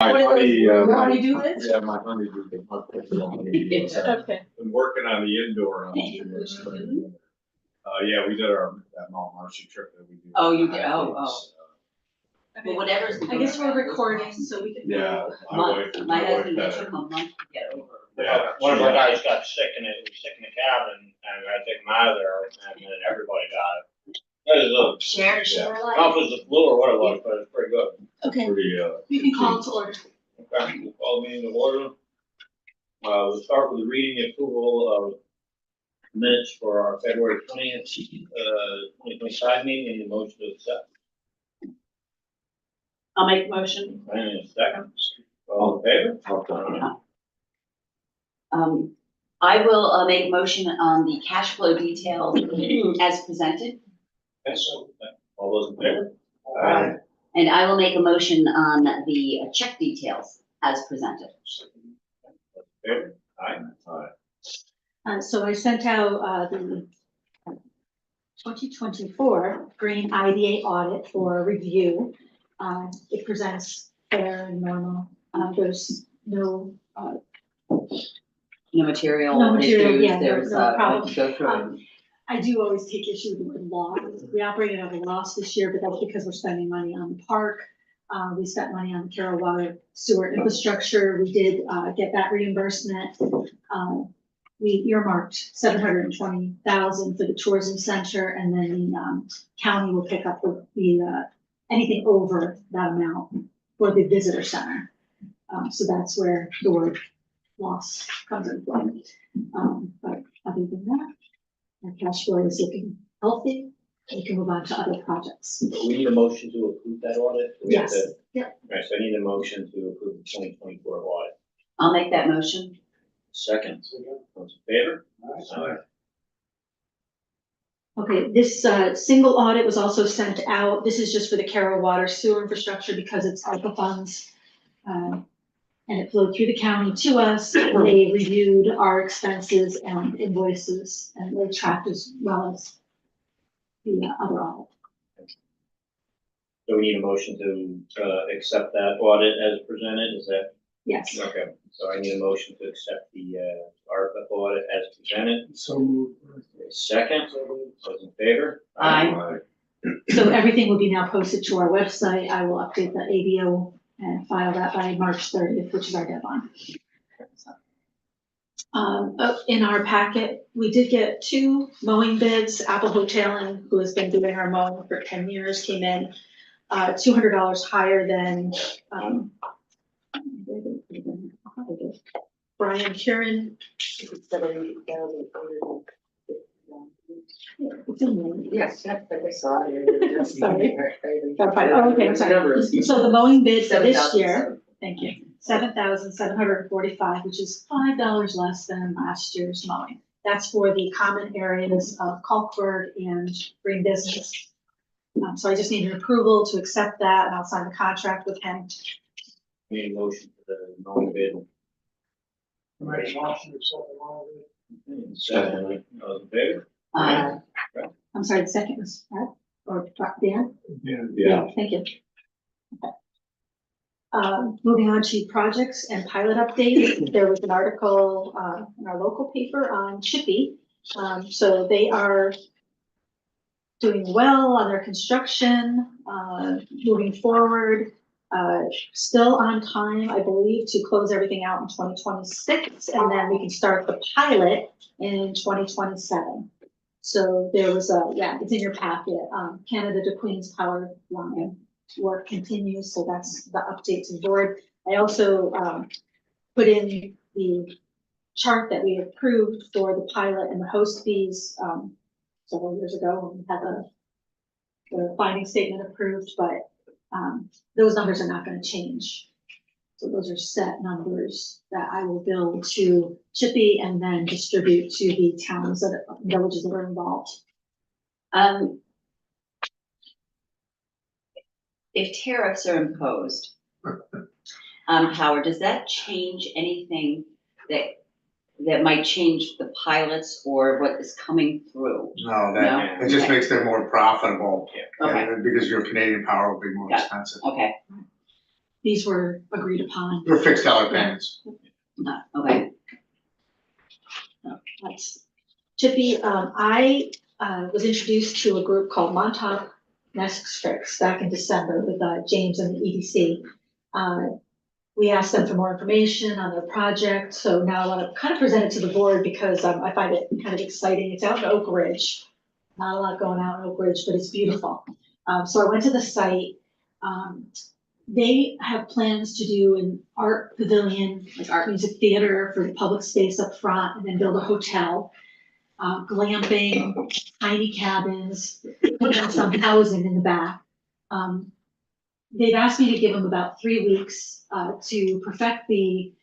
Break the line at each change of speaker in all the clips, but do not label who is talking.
My
honeydew is?
Yeah, my honeydew.
Okay.
Been working on the indoor. Yeah, we did that Mount Marcy trip that we do.
Oh, you did? Oh. Well, whatever's.
I guess we're recording, so we can.
Yeah.
My husband, it took a month to get over.
Yeah.
One of our guys got sick in the cabin, and I took him out of there, and then everybody got it. It was
Share
I
life.
don't know if it was the flu or what it was, but it's pretty good.
Okay,
Pretty,
we can call it to order.
Okay, we'll call the meeting to order. We'll start with the reading and approval of minutes for our February 20th, 2025 meeting, and the motion to accept.
I'll make a motion.
And a second. All in favor?
I will make a motion on the cash flow details as presented.
Yes. All those in favor?
Aye.
And I will make a motion on the check details as presented.
Favor? Aye. Aye.
So I sent out the 2024 Greene IDA audit for review. It presents fair and normal. There's no
No material issues.
yeah,
There's
no problem.
go through it.
I do always take issue with the word loss. We operated at a loss this year, but that's because we're spending money on the park. We spent money on the Carroll Water Sewer infrastructure. We did get that reimbursement. We earmarked $720,000 for the tourism center, and then the county will pick up the anything over that amount for the visitor center. So that's where the word loss comes into play. But other than that, our cash flow is looking healthy. We can move on to other projects.
We need a motion to approve that audit?
Yes.
Yep. Right, so I need a motion to approve the 2024 audit.
I'll make that motion.
Second. Those in favor? Aye.
Okay, this single audit was also sent out. This is just for the Carroll Water Sewer infrastructure because it's ARPA funds. And it flowed through the county to us. They reviewed our expenses and invoices, and they tracked as well as the other audit.
So we need a motion to accept that audit as presented, is that?
Yes.
Okay, so I need a motion to accept the ARPA audit as presented.
So moved.
Second, those in favor?
Aye.
So everything will be now posted to our website. I will update the ADO and file that by March 30th, which is our deadline. In our packet, we did get 2 mowing bids. Apple Hotel, who has been doing our mowing for 10 years, came in $200 higher than Brian Curran.
Yes, that's what I saw here.
Sorry. Oh, okay, I'm sorry. So the mowing bid for this year, thank you, $7,745, which is $5 less than last year's mowing. That's for the common areas of Kalkberg and Green Business. So I just need an approval to accept that, and I'll sign the contract with him.
Need a motion for the mowing bid.
Make a motion to accept the mowing bid.
Second, those in favor?
I'm sorry, the second was Brad or Dan?
Yeah.
Thank you. Okay. Moving on to projects and pilot updates. There was an article in our local paper on Chippy. So they are doing well on their construction, moving forward. Still on time, I believe, to close everything out in 2026, and then we can start the pilot in 2027. So there was it's in your packet. Canada to Queens power line work continues, so that's the update to the board. I also put in the chart that we approved for the pilot and the host fees several years ago when we had the finding statement approved, but those numbers are not going to change. So those are set numbers that I will bill to Chippy and then distribute to the towns villages that are involved.
If tariffs are imposed on power, does that change anything that might change the pilots or what is coming through?
No,
No?
it just makes them more profitable.
Okay.
Because your Canadian power will be more expensive.
Okay.
these were agreed upon.
They're fixed dollar payments.
Okay,
That's Chippy. I was introduced to a group called Montauk Nescrix back in December with James and the EDC. We asked them for more information on their project, so now I want to kind of present it to the board because I find it kind of exciting. It's out in Oak Ridge. Not a lot going out in Oak Ridge, but it's beautiful. So I went to the site. They have plans to do an art pavilion, like art music theater for the public space up front, and then build a hotel, glamping, tiny cabins, and some housing in the back. They've asked me to give them about 3 weeks to perfect the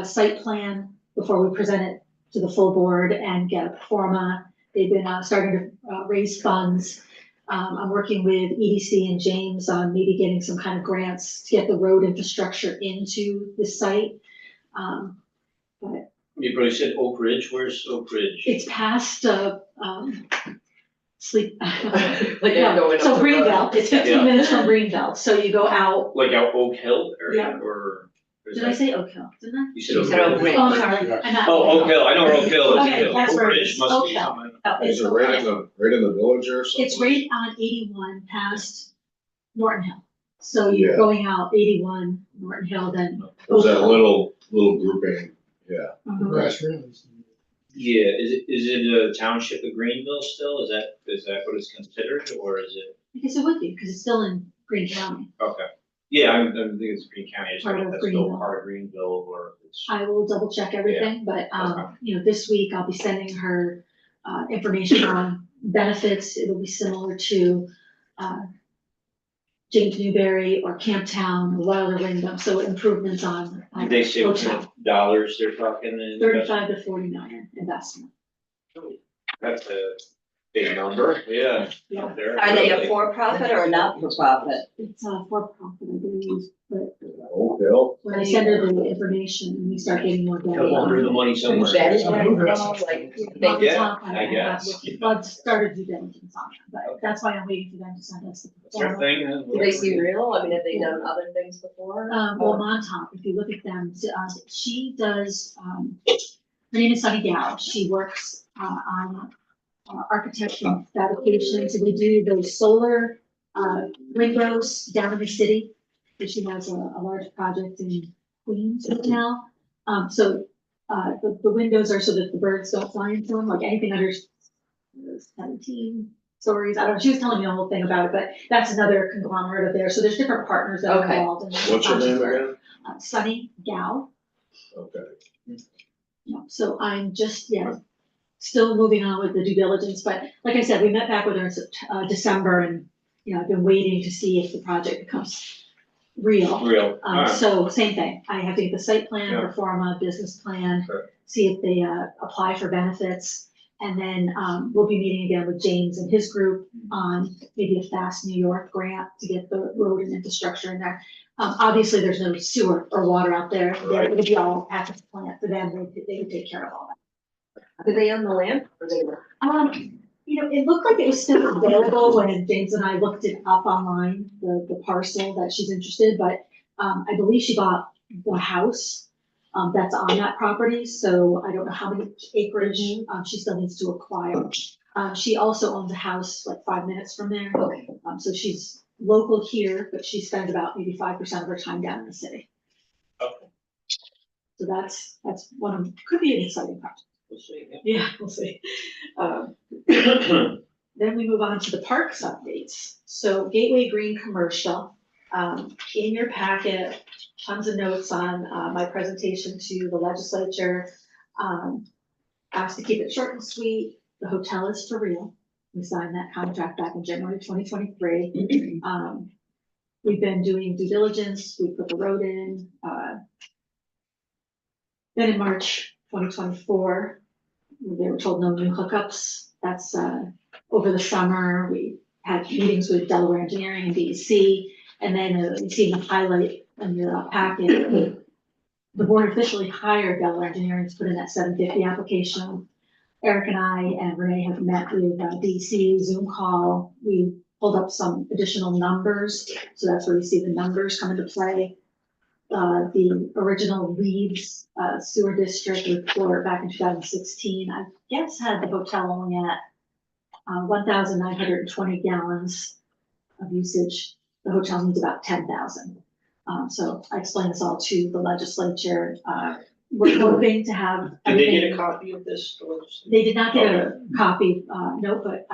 site plan before we present it to the full board and get a pro forma. They've been starting to raise funds. I'm working with EDC and James on maybe getting some kind of grants to get the road infrastructure into the site. But
You probably said Oak Ridge, where's Oak Ridge?
it's past Sleep.
Like you're going up
So
the
Greenbelt, it's 15
Yeah.
minutes from Greenbelt, so you go out,
Like out Oak Hill area,
Yeah.
or? is
did I
that-
say Oak Hill, didn't I?
You said
You
Oak
said Oak
Ridge.
Ridge.
Oh, I'm sorry, I'm not.
Oh, Oak Hill, I know where Oak Hill is.
Okay, that's
Oak
where it
Ridge
is.
must
Oak
be
Hill.
somewhere.
Oh,
Is
it's
it right in the village or something?
It's right on 81 past Norton Hill. So you're
Yeah.
going out 81 Norton Hill, then.
There's that little grouping, yeah.
Mhm.
Grass rooms.
Yeah, is it a township of Greenville still? Is that what it's considered, or is it?
I guess it would be, because it's still in Greene County.
Okay. Yeah, I think it's Greene County, I just don't know
Part
if
of
that's still
Greenville.
part of Greenville, or if it's.
I will double check everything, but,
Okay.
this week I'll be sending her, information on benefits. It'll be similar to, James Newberry or Camptown or Wilder Wyndham, so improvements on.
Did they say what kind
hotel.
of dollars they're talking in?
35 to 40 million investment.
That's a big number, yeah.
Yeah.
Out there.
are they a for-profit or a not-for-profit?
It's for profit, I believe, but
Oak Hill.
when I send her the information and we start getting more data.
They'll launder the money somewhere.
That is
Yeah.
like,
On the
Yeah,
top,
I
have
guess.
looked- Well, I've started due diligence on it, but that's why I'm waiting for them to send us the.
That's their thing.
do they seem real? I mean, have they done other things before?
Well, Montauk, if you look at them, she does, her name is Sunny Dow. She works on architectural fabrication. So they do those solar windows down in the city. So she has a large project in Queens now. So the windows are so that the birds don't fly into them, like anything under 17 stories. I don't know, she was telling me a whole thing about it, but that's another conglomerate of theirs. So there's different partners that are
Okay.
involved in this.
What's your name again?
Sunny Gal.
Okay.
Yeah, so I'm just, still moving on with the due diligence, but like I said, we met back with her in December and, I've been waiting to see if the project becomes real.
Real, alright.
So same thing, I have to get the site plan,
Yeah.
pro forma, business plan,
Sure.
see if they apply for benefits. And then we'll be meeting again with James and his group on maybe a Fast New York grant to get the road and infrastructure in there. Obviously, there's no sewer or water out there.
Right.
It'll be all at the plant for them. They would take care of all that.
Did they own the land or they were?
It looked like it was still available when James and I looked it up online, the parcel that she's interested, but I believe she bought the house that's on that property, so I don't know how many acreage she still needs to acquire. She also owns a house like 5 minutes from there.
Okay.
So she's local here, but she spends about maybe 5% of her time down in the city.
Okay.
So that's one of, could be an exciting project.
We'll see, yeah.
Yeah, we'll see. Then we move on to the parks updates. So Gateway Green Commercial, in your packet, tons of notes on my presentation to the legislature. Asked to keep it short and sweet. The hotel is for real. We signed that contract back in January 2023. We've been doing due diligence. We put the road in. Then in March 2024, they were told no new hookups. That's over the summer. We had meetings with Delaware Engineering and DEC, and then you see in the highlight in your packet, the board officially hired Delaware Engineering to put in that 750 application. Eric and I and Renee have met with DEC, Zoom call. We pulled up some additional numbers, so that's where you see the numbers come into play. the original Leeds sewer district report back in 2016, I guess had the hotel only at 1,920 gallons of usage. The hotel needs about 10,000. So I explained this all to the legislature. We're hoping to have.
Did they get a
everything-
copy of this?
They did not get a copy, no, but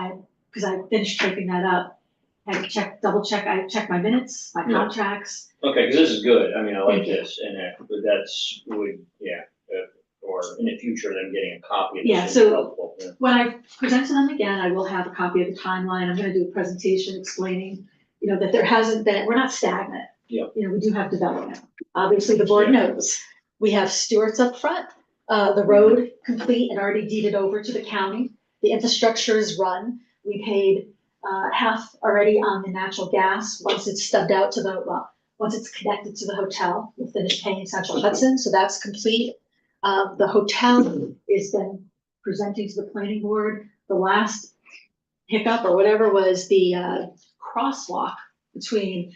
because I finished typing that up, I double check, I checked my minutes, my
Yeah.
contracts.
Okay, because this is good, I mean, I like
Thank you.
this, and that's, or in the future, them getting a copy of this.
Yeah,
would be
so-
helpful, yeah.
When I present to them again, I will have a copy of the timeline. I'm gonna do a presentation explaining, that that we're not stagnant.
Yeah.
We do have development. Obviously, the board
Yeah.
knows. We have Stewart's up front, the road complete and already deeded over to the county. The infrastructure is run. We paid half already on the natural gas. Once it's stubbed out once it's connected to the hotel, we'll finish paying Central Hudson, so that's complete. The hotel is then presenting to the planning board. The last hiccup or whatever was the crosswalk between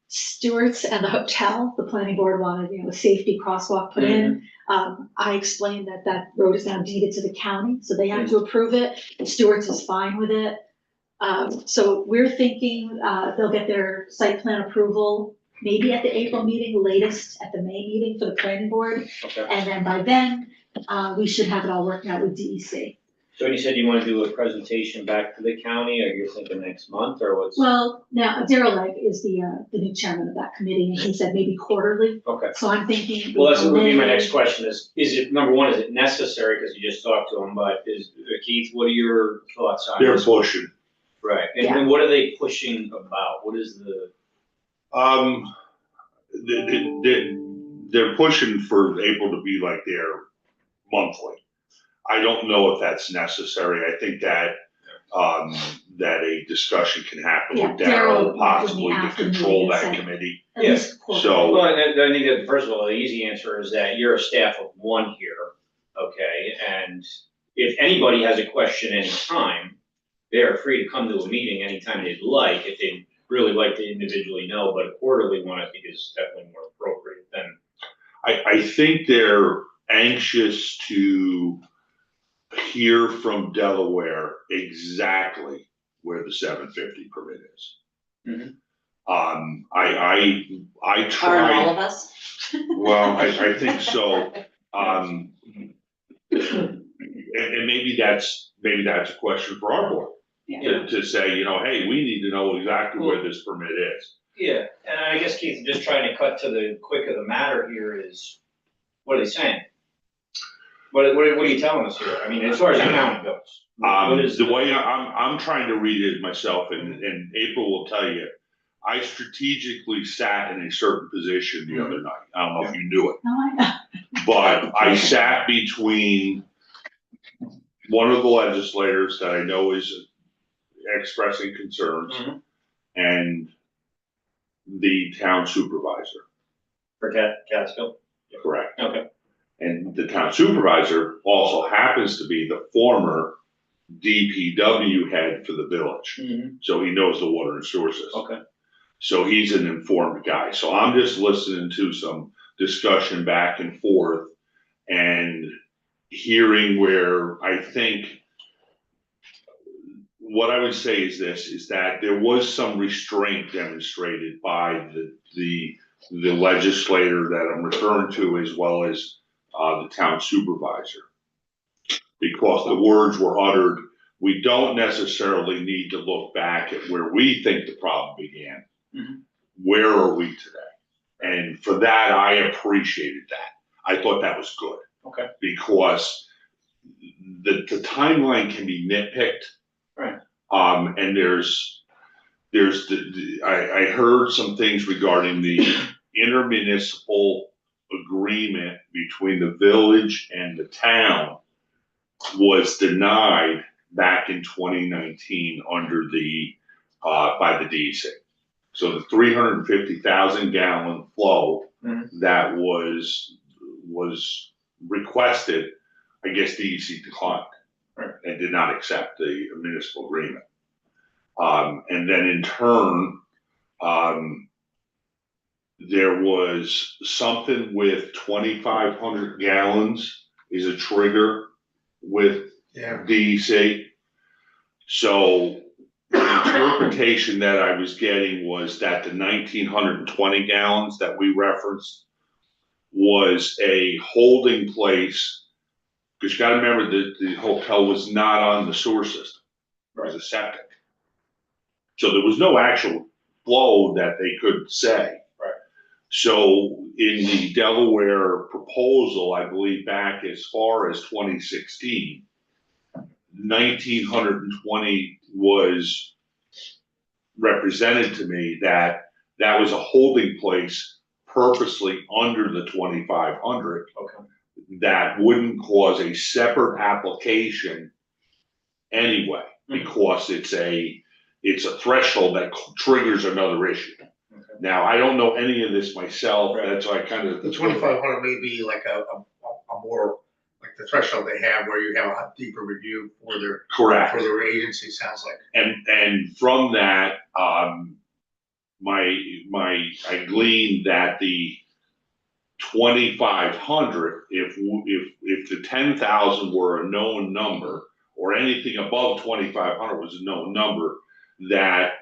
Stewart's and the hotel. The planning board wanted, a safety crosswalk put in. I explained that road is now deeded to the county, so they have to approve it. Stewart's is fine with it. So we're thinking they'll get their site plan approval maybe at the April meeting, latest at the May meeting for the planning board.
Okay,
And then by then, we should have it all worked out with DEC.
so when you said you want to do a presentation back to the county, or you're thinking next month, or what's?
Well, now Daryl Legg is the new chairman of that committee, and he said maybe quarterly.
Okay.
So I'm thinking.
Well, that's what would be my
May.
next question is it, number one, is it necessary, because you just talked to him, but Keith, what are your thoughts on
They're
this?
pushing.
Right, and
Yeah.
then what are they pushing about? What is the?
They're pushing for April to be like their monthly. I don't know if that's necessary. I think that, that a discussion can happen with
Yeah, Daryl,
Daryl possibly to
after the
control
meeting
that
said-
committee.
At
Yeah,
least quarterly.
so-
Well, and I think that, first of all, the easy answer is that you're a staff of one here, okay? And if anybody has a question anytime, they're free to come to a meeting anytime they'd like, if they'd really like to individually know, but a quarterly one, I think, is definitely more appropriate than.
I think they're anxious to hear from Delaware exactly where the 750 permit is.
Mhm.
I
Aren't
tried.
all of us?
Well, I think so. And maybe that's a question for our board.
Yeah.
To say, hey, we need to know exactly where this permit is.
Yeah, and I guess, Keith, just trying to cut to the quick of the matter here is, what are they saying? What are you telling us here? I mean, as far as the county goes. What is
The way I'm trying to read it myself, and April will tell you, I strategically sat in a certain position the other night. I don't know if you knew it.
No, I know.
But I sat between one of the legislators that I know is expressing concerns
Mhm.
and the town supervisor,
For Catskill?
correct?
Okay.
And the town supervisor also happens to be the former DPW head for the village.
Mhm.
So he knows the water and sewer system.
Okay.
So he's an informed guy. So I'm just listening to some discussion back and forth and hearing where I think what I would say is this, is that there was some restraint demonstrated by the legislator that I'm referring to, as well as the town supervisor. Because the words were uttered, we don't necessarily need to look back at where we think the problem began.
Mhm.
Where are we today? And for that, I appreciated that. I thought that was good.
Okay.
Because the timeline can be nitpicked.
Right.
And I heard some things regarding the intermunicipal agreement between the village and the town was denied back in 2019 under by the DEC. So the 350,000 gallon flow
Mhm.
that was requested, I guess DEC declined.
Right.
And did not accept the municipal agreement. And then in turn, there was something with 2,500 gallons is a trigger with
Yeah.
DEC. So the interpretation that I was getting was that the 1,920 gallons that we referenced was a holding place, because you gotta remember that the hotel was not on the sewer system, it was a septic. So there was no actual flow that they could say.
Right.
So in the Delaware proposal, I believe back as far as 2016, 1,920 was represented to me that that was a holding place purposely under the 2,500.
Okay.
That wouldn't cause a separate application anyway, because it's a threshold that triggers another issue.
Okay.
Now, I don't know any of this myself,
Right.
that's why I kind of.
The 2,500 may be like a more, like the threshold they have where you have a deeper review for
Correct.
their agency, sounds like.
And from that, I gleaned that the 2,500, if the 10,000 were a known number, or anything above 2,500 was a known number, that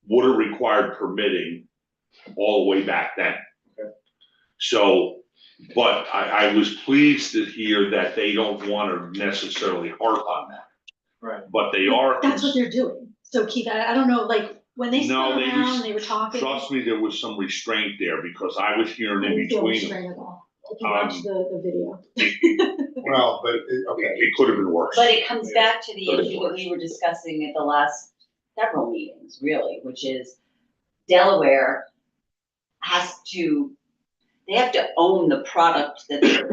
would have required permitting all the way back then.
Okay.
So, but I was pleased to hear that they don't want to necessarily harp on that.
Right.
But they are.
That's what they're doing. So Keith, I don't know, like, when they
No,
spun
they
around,
was-
they were talking.
Trust me, there was some restraint there, because I was hearing
I
in
didn't feel
between them.
restrained at all. If you watch the video.
Well, but, okay.
It could have been worse.
But it comes back to the
But it
issue that
works.
we were discussing at the last several meetings, really, which is Delaware they have to own the product that they're,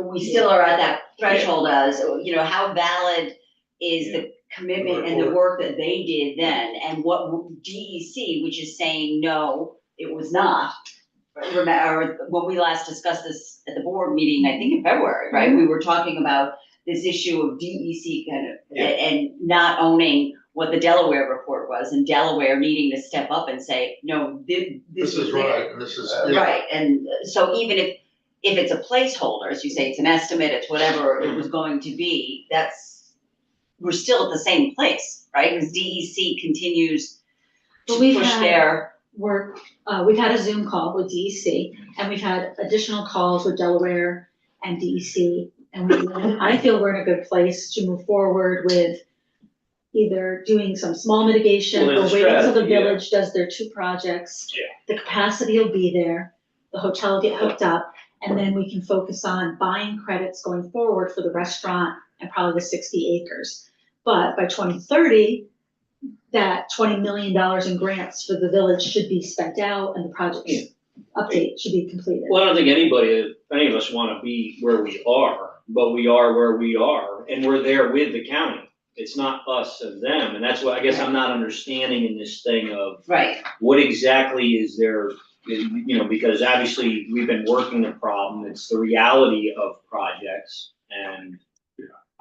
we still are at that threshold as, how valid is the commitment and the work that they did then, and what DEC, which is saying, no, it was not. Remember, when we last discussed this at the board meeting, I think in February, right, we were talking about this issue of DEC kind of, and not owning what the Delaware report was, and Delaware needing to step up and say, no,
This is
was
right, and this is.
right, and so even if it's a placeholder, as you say, it's an estimate, it's whatever it was going to be, we're still at the same place, right? Because DEC continues to
But we've
push
had
their,
we've had a Zoom call with DEC, and we've had additional calls with Delaware and DEC. And I feel we're in a good place to move forward with either doing some small mitigation
Well,
or
there's a
waiting till the
strategy, yeah.
village does their 2 projects.
Yeah.
The capacity will be there, the hotel will get hooked up, and then we can focus on buying credits going forward for the restaurant and probably the 60 acres. But by 2030, that $20 million in grants for the village should be spent out and the project update should be completed.
Well, I don't think any of us wanna be where we are, but we are where we are, and we're there with the county. It's not us and them, and that's what I guess I'm not understanding in this thing of
right,
what exactly is there, because obviously we've been working the problem, it's the reality of projects, and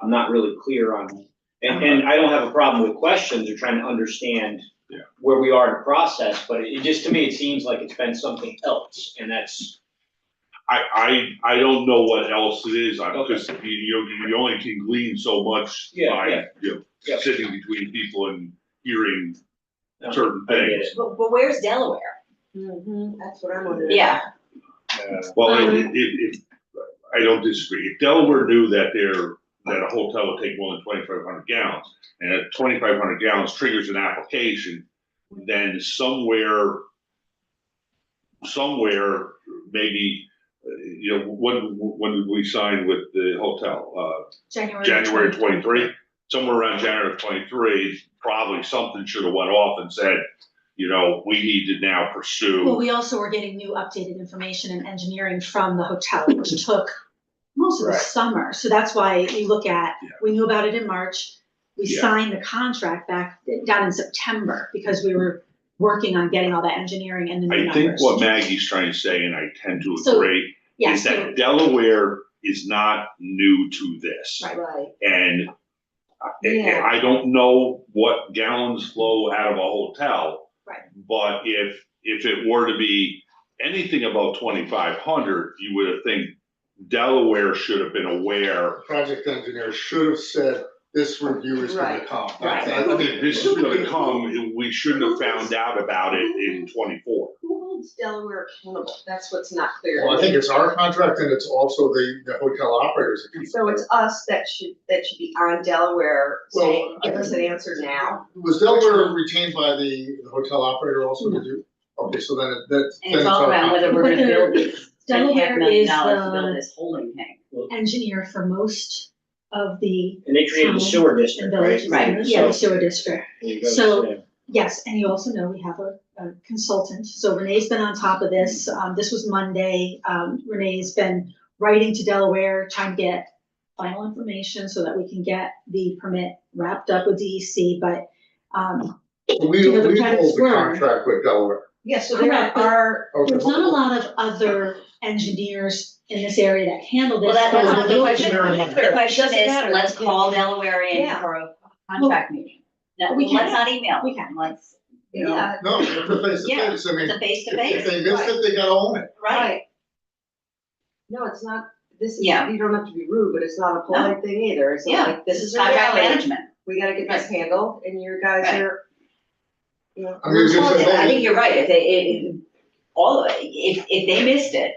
I'm not really clear on, and I don't have a problem with questions or trying to understand where we are in the process, but it just, to me, it seems like it's been something else, and that's.
I don't know what else it is, because you only can glean so much by, sitting between people and hearing certain
I get
things.
it.
but where's Delaware?
That's what I'm wondering.
Yeah,
Well, I don't disagree. If Delaware knew that that a hotel would take more than 2,500 gallons, and at 2,500 gallons triggers an application, then somewhere, maybe, when did we sign with the hotel? January 23? Somewhere around January 23, probably something should have went off and said, we need to now pursue.
Well, we also were getting new updated information and engineering from the hotel, which took most of the
Right.
summer. So that's why we knew about it in March. We
Yeah.
signed the contract down in September because we were working on getting all that engineering and the new
I
numbers.
think what Maggie's trying to say, and I tend to
So,
agree,
Yeah,
is
so,
that Delaware is not new to this.
Right.
Right.
And
Yeah.
I don't know what gallons flow out of a hotel.
Right.
But if if it were to be anything above 2,500, you would have think Delaware should have been aware.
Project engineer should have said, this review is gonna
Right.
come.
Right.
I mean,
This is gonna come, we shouldn't have found out about it in 24.
Who holds Delaware accountable? That's what's not clear.
Well, I think it's our contract and it's also the hotel operators.
So it's us that should be on Delaware saying,
Well,
give us an answer now.
Was Delaware retained by the hotel operator also, did you? Okay, so then that's.
And it's all about whether we're
But
gonna build
the-
this, $10.5
Delaware
million
is
to build
the
this holding tank.
engineer for most of the
And they created the sewer district,
and
right?
villages,
Right.
yeah, the sewer district.
You go
So-
to-
Yes, and you also know we have a consultant, so Renee's been on top of this, this was Monday, Renee's been writing to Delaware, trying to get final information so that we can get the permit wrapped up with DEC, but,
We
you know, the
hold
credits
the
were-
contract with Delaware.
Yeah, so there
Correct, but
are,
Okay.
there's not a lot of other engineers in this area that handle this.
Well, that's not the
Well,
question,
very
the
much.
question
Doesn't
is,
matter.
let's call Delaware in
Yeah.
for a contract meeting. No,
We can.
let's not email,
We can.
let's, you know,
yeah,
No, it's a face to
Yeah,
face, I mean,
it's a face to
if
face,
they missed it, they gotta own it.
right?
right. No, it's not, this is,
Yeah.
you don't have to be rude, but it's not a polite thing either. It's
Yeah,
like,
this is contract
reality.
management.
We gotta get this handled and your guys
Right.
are, you know.
I mean, it's just-
I think you're right, if if they missed it,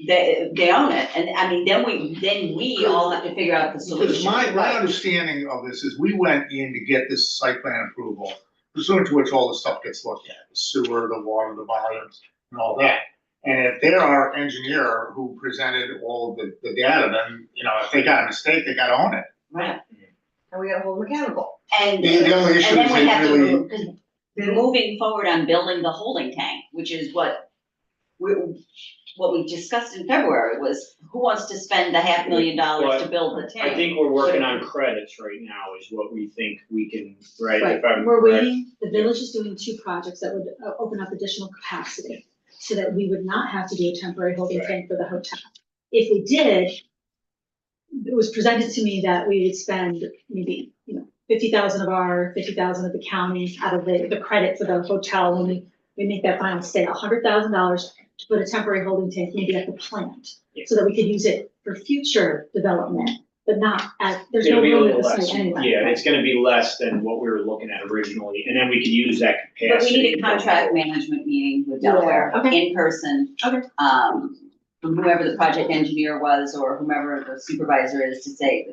they own it, and I mean, then we all have to figure out the
Because
solution.
my understanding of this is we went in to get this site plan approval, pursuant to which all the stuff gets looked at, the sewer, the water, the volumes, and all that. And if they're our engineer who presented all of the data, then, you know, if they got a mistake, they gotta own it.
Right,
And we gotta hold them accountable.
and,
The only issue
and then
is
we
they
have
really.
to, because moving forward on building the holding tank, which is what we discussed in February, was who wants to spend the $500,000 to build the tank?
I think we're working on credits right now is what we think we can, right? If I'm
We're
correct.
waiting, the village is doing 2 projects that would open up additional capacity, so that we would not have to do a temporary holding
Right.
tank for the hotel. If we did, it was presented to me that we would spend maybe, 50,000 of our, 50,000 of the county out of the credit for the hotel when we make that final stay, $100,000 to put a temporary holding tank maybe at the plant,
Yeah.
so that we could use it for future development, but not there's no
It'll be a
room at
little
the
less,
site anyway.
yeah, it's gonna be less than what we were looking at originally, and then we can use that
But we
capacity.
need a contract management meeting with Delaware,
Yeah, okay.
in person.
Okay.
From whoever the project engineer was, or whomever the supervisor is, to say,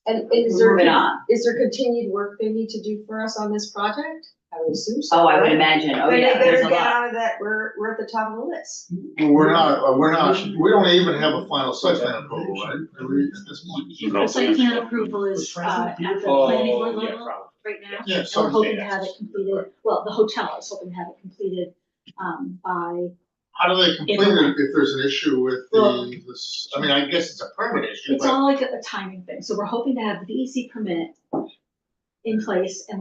And
we're moving on.
is there continued work they need to do for us on this project? I would assume so.
Oh, I would
right?
imagine, oh
Then
yeah,
they better
there's a
get
lot.
out of that, we're at the top of the list.
We're not, we don't even have a final site plan approval, right? Are we at this point?
The site plan approval is at the planning board
Oh, yeah,
level
probably.
right now.
Yeah,
And we're
so
hoping to have it completed, well, the hotel is hoping to have it completed by,
how do they complete it if there's an issue with
Well-
this, I mean, I guess it's a permit issue,
it's
but.
all like a timing thing. So we're hoping to have the DEC permit in place, and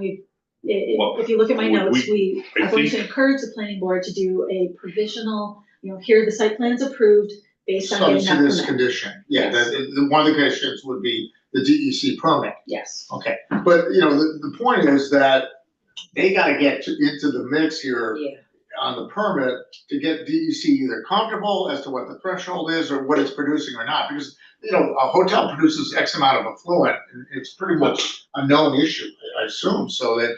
Well,
if you look at my notes, we
I
are going to
think-
encourage the planning board to do a provisional, here, the site plan's approved based on getting that
Subject to this
permit.
condition, yeah,
Yes.
one of the conditions would be the DEC permit,
Yes,
okay. But, the point is that they gotta get into the mix here
Yeah.
on the permit to get DEC either comfortable as to what the threshold is or what it's producing or not, because, a hotel produces X amount of effluent, and it's pretty much a known issue, I assume, so that,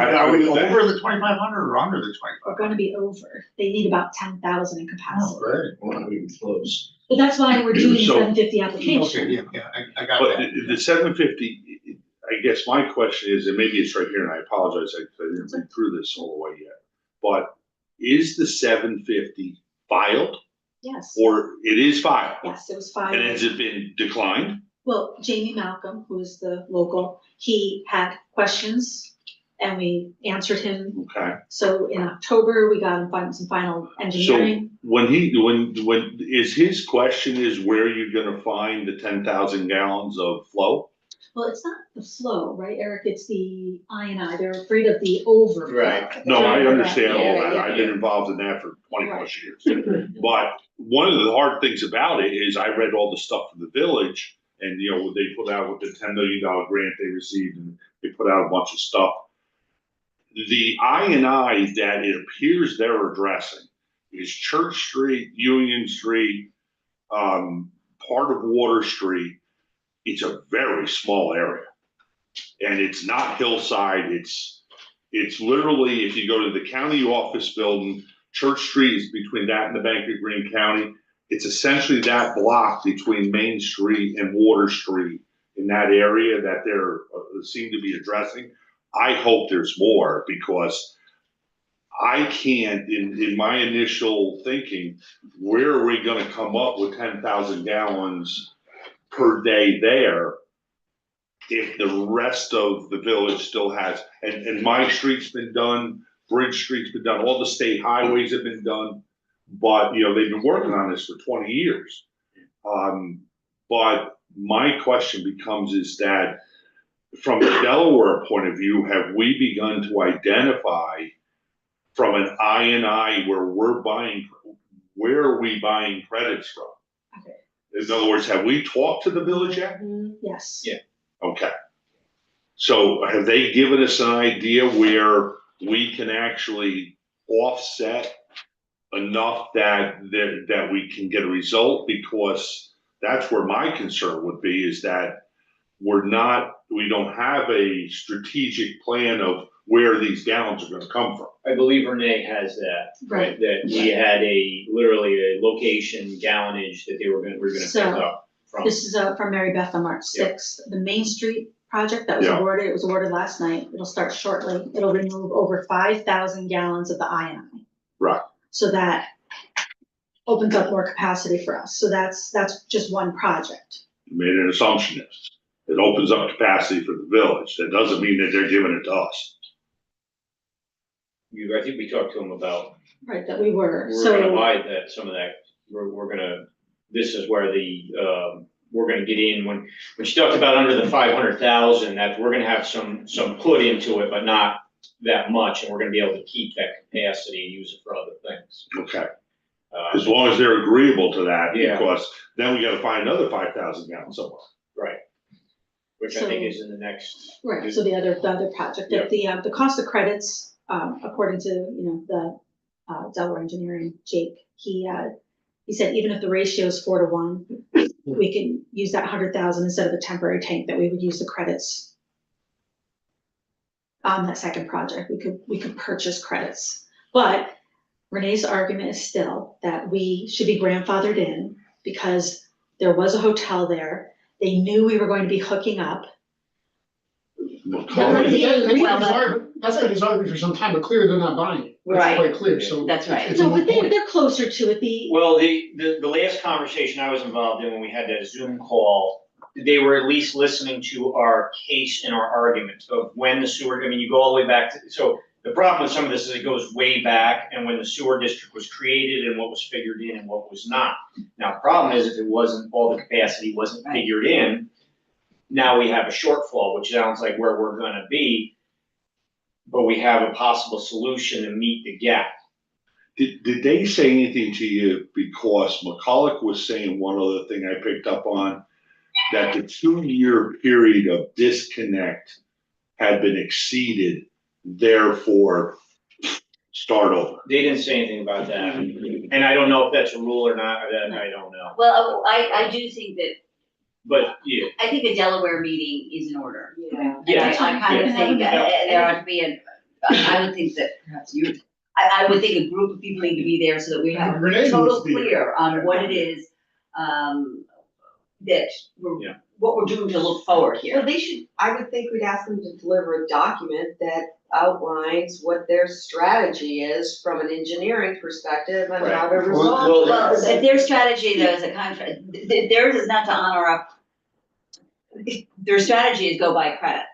are we over the 2,500 or under the
we're
2,500?
gonna be over. They need about 10,000 in capacity.
Great.
We're not even close.
But that's why we're doing the
So-
750 application.
Okay, yeah, I got
But
that.
the 750, I guess my question is, and maybe it's right here, and I apologize, I didn't read through this all the way yet. But is the 750 filed,
Yes,
or it is filed?
yes, it was filed.
And has it been declined?
Well, Jamie Malcolm, who is the local, he had questions and we answered him.
Okay.
So in October, we got him some final engineering.
When is his question is where you're gonna find the 10,000 gallons of flow?
Well, it's not the flow, right, Eric? It's the I. They're afraid of the overflow.
Right.
No, I understand all
Yeah,
that.
yeah,
I've been involved in that for 20
Right.
plus years. But one of the hard things about it is I read all the stuff from the village and, they put out with the $10 million grant they received and they put out a bunch of stuff. the I&I that it appears they're addressing is Church Street, Union Street, part of Water Street. It's a very small area. And it's not hillside, it's literally, if you go to the county office building, Church Street is between that and the Bank of Greene County. It's essentially that block between Main Street and Water Street in that area that they're, seem to be addressing. I hope there's more, because I can't, in my initial thinking, where are we gonna come up with 10,000 gallons per day there if the rest of the village still has, and my street's been done, Bridge Street's been done, all the state highways have been done, but, you know, they've been working on this for 20 years. But my question becomes is that, from a Delaware point of view, have we begun to identify from an I&I where where are we buying credits from?
Okay.
In other words, have we talked to the village yet?
Yes.
Yeah.
Okay. So have they given us an idea where we can actually offset enough that we can get a result? Because that's where my concern would be, is that we don't have a strategic plan of where these gallons are gonna come from.
I believe Renee has that, right, that we had literally a location gallonage that we're gonna pick
So,
up from.
This is from Mary Beth on March
Yeah.
6th. The Main Street project that was
Yeah.
awarded, it was awarded last night. It'll start shortly. It'll remove over 5,000 gallons of the I&I.
Right.
So that opens up more capacity for us. So that's just one project.
You made an assumption, it opens up capacity for the village. That doesn't mean that they're giving it to us.
I think we talked to them about,
Right, that we were.
we're gonna buy that, some of that, we're gonna, this is where we're gonna get in, when she talked about under the 500,000, that we're gonna have some put into it, but not that much, and we're gonna be able to keep that capacity and use it for other things.
Okay. As long as they're agreeable to that,
Yeah.
because then we gotta find another 5,000 gallons somewhere.
Right. Which I think is in the next.
Right, so the other project, that the cost of credits, according to, the Delaware Engineering, Jake, he said even if the ratio is 4-to-1, we can use that 100,000 instead of a temporary tank, that we would use the credits on that second project. We could purchase credits. But Renee's argument is still that we should be grandfathered in because there was a hotel there. They knew we were going to be hooking up.
That's been his argument for some time, but clearly they're not buying it.
Right.
It's quite clear, so.
That's right.
it's a
No,
moot
but
point.
they're closer to it.
Well, the last conversation I was involved in, when we had that Zoom call, they were at least listening to our case and our argument of when the sewer, I mean, you go all the way back to, so the problem with some of this is it goes way back, and when the sewer district was created and what was figured in and what was not. Now, the problem is if it wasn't, all the capacity wasn't figured in, now we have a shortfall, which sounds like where we're gonna be, but we have a possible solution to meet the gap.
Did they say anything to you, because McCulloch was saying one other thing I picked up on, that the 2-year period of disconnect had been exceeded, therefore start over?
They didn't say anything about that, and I don't know if that's a rule or not, that I don't know,
Well, I do think that,
but yeah.
I think a Delaware meeting is in order.
Yeah.
Yeah.
I kind of
Yeah.
think
Yeah.
there ought to be I would think that perhaps I would think a group of people need to be there so that we have
Renee needs
total
to be there.
clear on what it is, that
Yeah.
what we're doing to look forward here.
Well, I would think we'd ask them to deliver a document that outlines what their strategy is from an engineering perspective and how to resolve.
Well,
this.
if their strategy though is a contract, theirs is not to honor up. Their strategy is go buy credits.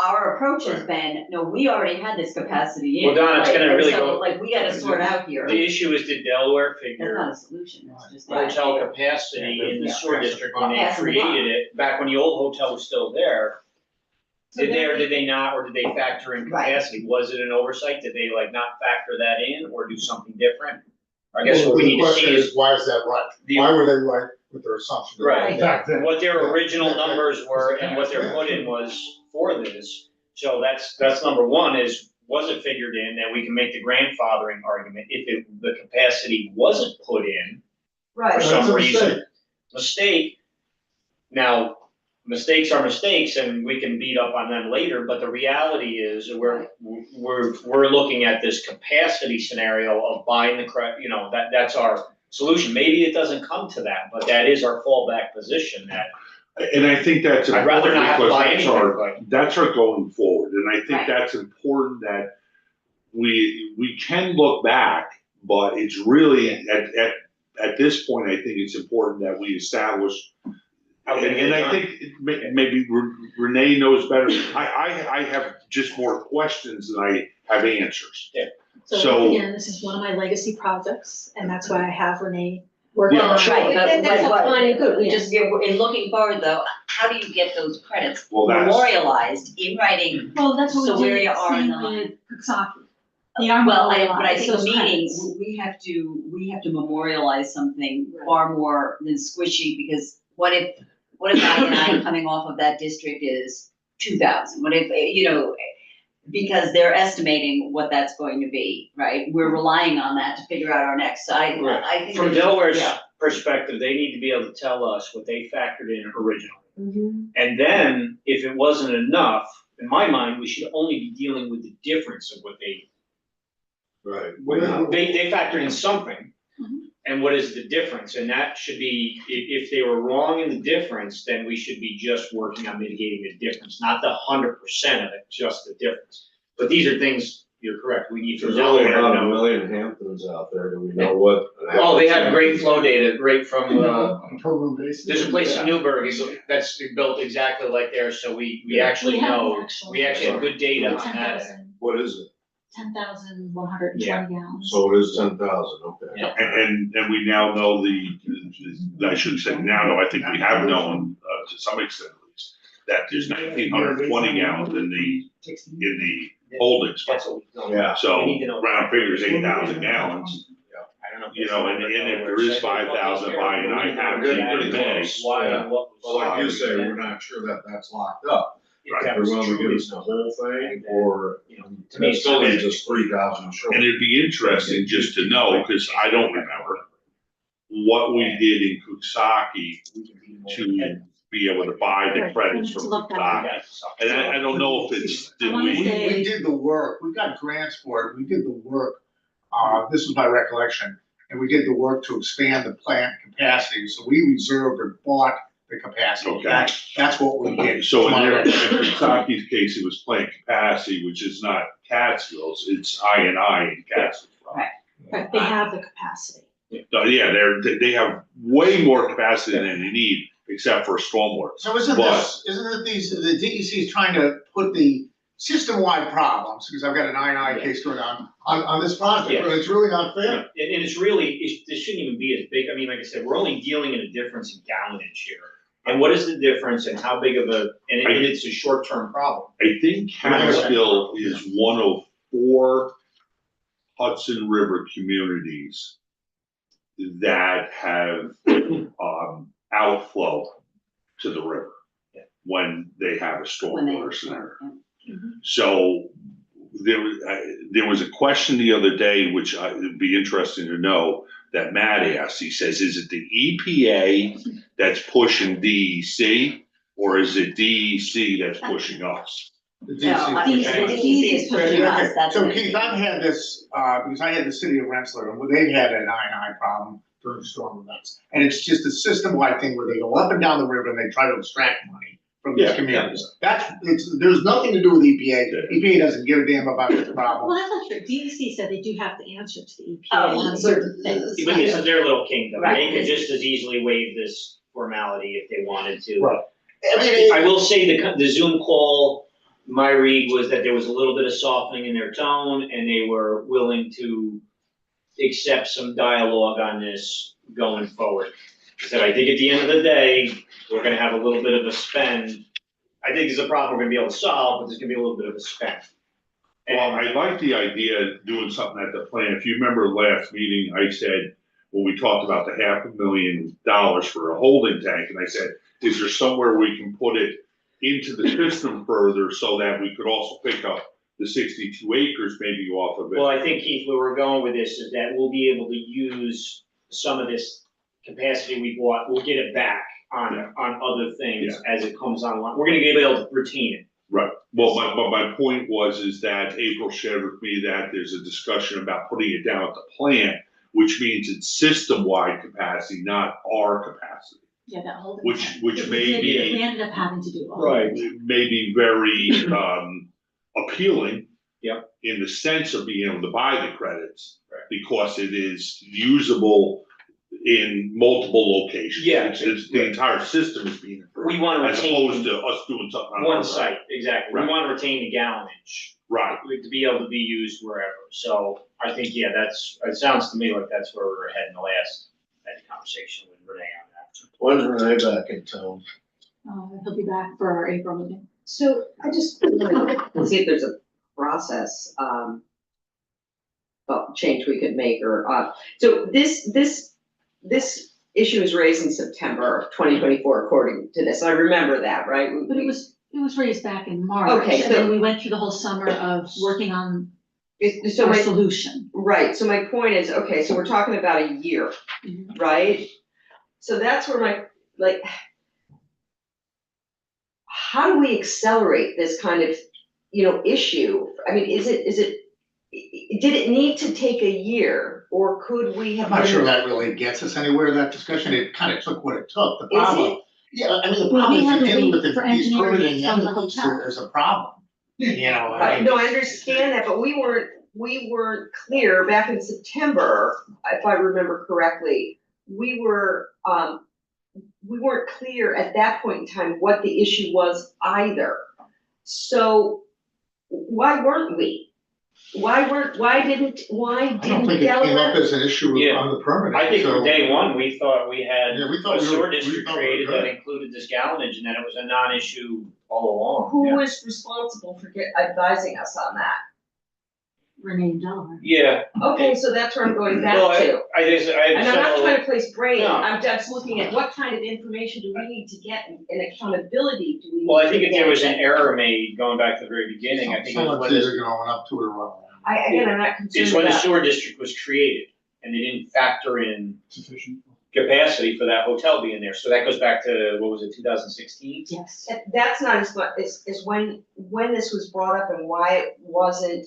Our approach has been, no, we already had this capacity in.
Well, Donna, it's
right?
gonna
And
really
so,
go-
like, we gotta sort out here.
The issue is, did Delaware
That's
figure
not a solution, it's just.
hotel capacity in the
Yeah.
sewer district when they
Passing the buck.
created it, back when the old hotel was still there?
So
Did they or
then-
did they not, or did they factor in
Right.
capacity? Was it an oversight? Did they not factor that in or do something different? I guess
Well,
what we
the
need to
question
see is
why is that right? Why were they right with their assumption?
Right.
Back then.
what their
Yeah.
original
Yeah.
numbers were and what their
Yeah.
put-in was for this. So that's number one is, was it figured in, that we can make the grandfathering argument if the capacity wasn't put in for
Right,
That's
some
a
reason. Mistake. Now, mistakes are mistakes and we can beat up on them later, but the reality is we're looking at this capacity scenario of buying that's our solution. Maybe it doesn't come to that, but that is our fallback position that.
And I think that's
I'd rather
important
not have to
because
buy
that's
anything,
that's our going forward. And I think
Right.
that's important that we can look back, but it's really at this point, I think it's important that we establish. And I think maybe Renee knows better. I have just more questions than I have answers.
So
So-
again, this is one of my legacy projects, and that's why I have Renee working
Yeah.
on it.
Right, but
That's fine and good,
we just, in looking forward though, how do you get those credits
Well, that's-
memorialized in writing?
Well, that's what
So
we
where
did,
you are in
same
the line.
with Kuxaki. They are
But I
memorialized,
think
those
the meetings,
credits.
we have to memorialize something
Right.
far more than squishy, because what if I coming off of that district is 2,000? What if, because they're estimating what that's going to be, right? We're relying on that to figure out our next, so I think.
From
that-
Delaware's
yeah.
perspective, they need to be able to tell us what they factored in originally.
Mhm.
And then, if it wasn't enough, in my mind, we should only be dealing with the difference of what they
Right.
They factored in something,
Mhm.
and what is the difference? And that should be, if they were wrong in the difference, then we should be just working on mitigating the difference, not the 100% of it, just the difference. But these are things, you're correct, we need to
There's
know.
only about a million Hamptons out there, do we know what?
Well, they have great flow data, right from,
On a per room basis.
there's a place in Newburgh, that's built exactly like theirs, so we actually
We have the
know,
actual-
we actually have good data on that.
What is it?
10,120 gallons.
So it is 10,000, okay.
Yeah.
And we now know I shouldn't say now, no, I think we have known, to some extent at least, that there's 1,920 gallons in the holding spot.
That's what we know.
Yeah.
So
We need to know.
round figures, 8,000 gallons,
I don't know.
and if there is 5,000 by and I have
Good,
to
pretty
May.
close.
Why
Yeah.
and what was.
Well, like you say, we're not sure that that's locked up.
If
If
that
they're
was
willing to give
truly
us the whole thing,
something,
or
to me,
it
it's
still
still
leaves us 3,000 short.
And it'd be interesting just to know, because I don't remember, what we did in Kuksaki to be able to buy the
Right,
credits
we need to
from
look that
Kuksaki. And I don't know if it's,
I
did
wanna
we?
say-
We did the work, we got grants for it, we did the work, this was my recollection. And we did the work to expand the plant capacity, so we reserved or bought the capacity.
Okay.
That's what we did.
So in Kusaki's case, it was plant capacity, which is not Catskills, it's I&I in Catskills.
Right, they have the capacity.
Yeah, they have way more capacity than they need, except for stormwater.
So isn't it the DEC is trying to put the system-wide problems, because I've got an I&I case going on this project,
Yeah.
but it's really not fair.
And it's really, this shouldn't even be as big, I mean, like I said, we're only dealing in a difference in gallonage here. And what is the difference and how big of and it's a short-term problem.
I think Catskill is one of 4 Hudson River communities that have, outflow to the river when they have a stormwater scenario. So there was a question the other day, which it'd be interesting to know, that Matt asked. He says, is it the EPA that's pushing DEC, or is it DEC that's pushing us?
The
No, I
DEC.
think
DEC.
the DEC is pushing us,
Okay,
that's.
so
what it
Keith,
is.
I've had this, because I had the city of Rensselaer, and they had an I&I problem during storm events. And it's just a system-wide thing where they go up and down the river and they try to extract money from these
Yeah,
communities. There's nothing to do with EPA. EPA doesn't give a damn about this
Well,
problem.
that's not true. DEC said they do have to answer to the EPA
Oh,
on
but-
certain things.
But this is their little kingdom,
Right.
they could just as easily waive this formality if they wanted to.
Right. I
I
mean,
will say the Zoom call, my read was that there was a little bit of softening in their tone and they were willing to accept some dialogue on this going forward. I said, I think at the end of the day, we're gonna have a little bit of a spend. I think it's a problem we're gonna be able to solve, but there's gonna be a little bit of a spend.
Well, I like the idea of doing something at the plant. If you remember last meeting, I said, when we talked about the $500,000 for a holding tank, and I said, is there somewhere we can put it into the system further so that we could also pick up the 62 acres maybe off of
Well,
it.
I think, Keith, where we're going with this is that we'll be able to use some of this capacity we bought, we'll get it back on other things as it comes online. We're gonna be able to retain it.
Right. Well, my point is that April shared with me that there's a discussion about putting it down at the plant, which means it's system-wide capacity, not our capacity.
Yeah, that whole.
Which may be.
We ended up having to do. all
Right.
May be very, appealing.
Yep.
In the sense of being able to buy the credits.
Right.
Because it is usable in multiple locations.
Yeah.
It's the entire system is being improved.
We wanna
As
retain
opposed to us doing something on
one
our
site, exactly. We
Right.
wanna retain the gallonage.
Right.
To be able to be used wherever. So I think, yeah, it sounds to me like that's where we were heading the last, that conversation with Renee on that.
When's Renee back in town?
He'll be back for our April meeting.
So I just want to see if there's a process, well, change we could make or, so this issue was raised in September of 2024, according to this. I remember that, right?
But it was raised back in March.
Okay,
And then
so-
we went through the whole summer of working on
So
our
my,
solution.
right, so my point is, okay, so we're talking about a year,
Mhm.
right? So that's where my, like, how do we accelerate this kind of, issue? I mean, did it need to take a year, or could we have?
I'm not sure
been-
that really gets us anywhere, that discussion, it kind of took what it took, the
Is
problem.
it?
Yeah, I mean, the
Well,
problem
we
is
had
you're
to
dealing
wait
with
for
these
engineering
permitting
from the
entities,
hotel.
there's a problem. You know, I
Right,
mean,
no, I understand that, but we weren't clear back in September, if I remember correctly. We weren't clear at that point in time what the issue was either. So why weren't we? Why didn't
I don't think it came up
Delaware?
as an issue
Yeah.
on the permitting,
I think
so-
from day one, we thought we had
Yeah, we thought
a
we were-
sewer
we
district
thought we were
created that
good.
included this gallonage, and then it was a non-issue all along.
Who
Yeah.
was responsible for advising us on that?
Renee and Delaware.
Yeah.
Okay, so that's where I'm going back
Well,
to.
I
And I'm not
several-
trying to place blame,
No.
I'm just looking at what kind of information do we need to get and accountability do we need to get?
Well, I think if there was an error made going back to the very beginning, I think it was
Someone's
when
either
this,
going up to it or running.
I'm not
it's
concerned
when the
about,
sewer district was created, and they didn't factor in
Sufficient.
capacity for that hotel being there. So that goes back to, what was it, 2016?
Yes.
that's not is when this was brought up and why it wasn't,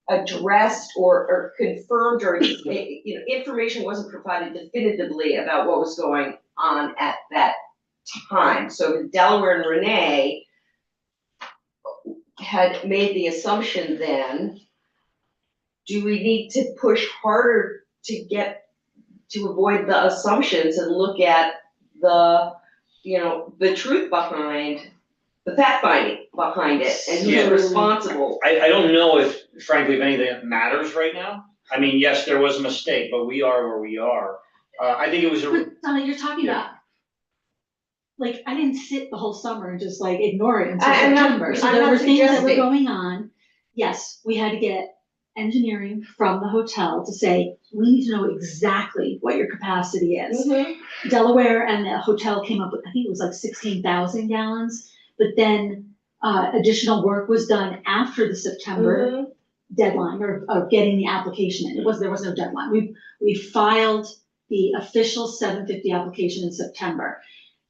addressed or confirmed or, information wasn't provided definitively about what was going on at that time. So Delaware and Renee had made the assumption then, do we need to push harder to avoid the assumptions and look at the truth behind, the fact finding behind it and who's
Yeah.
responsible?
I don't know if, frankly, if anything matters right now. I mean, yes, there was a mistake, but we are where we are. I think it was a,
But Donna, you're talking
Yeah.
about, like, I didn't sit the whole summer and just like ignore it until
I'm not-
September. So
I'm
there
not
were things that were
suggesting.
going on. Yes, we had to get engineering from the hotel to say, we need to know exactly what your capacity is. Delaware and the hotel came up with, I think it was like 16,000 gallons. But then additional work was done after the September deadline of getting the application in. There was no deadline. We filed the official 750 application in September.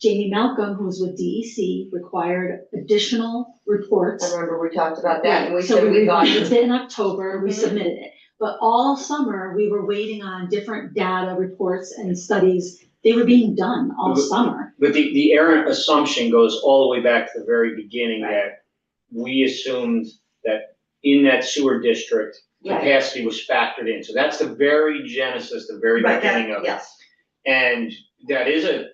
Jamie Malcolm, who's with DEC, required additional reports.
I remember we talked about that and we
So
said
we
we thought.
revised it in October, we
Mhm.
submitted it. But all summer, we were waiting on different data reports and studies. They were being done all summer.
but the errant assumption goes all the way back to the very beginning
Right.
that we assumed that in that sewer district,
Right.
capacity was factored in. So that's the very genesis, the very
Right,
beginning of it.
yes.
And that is a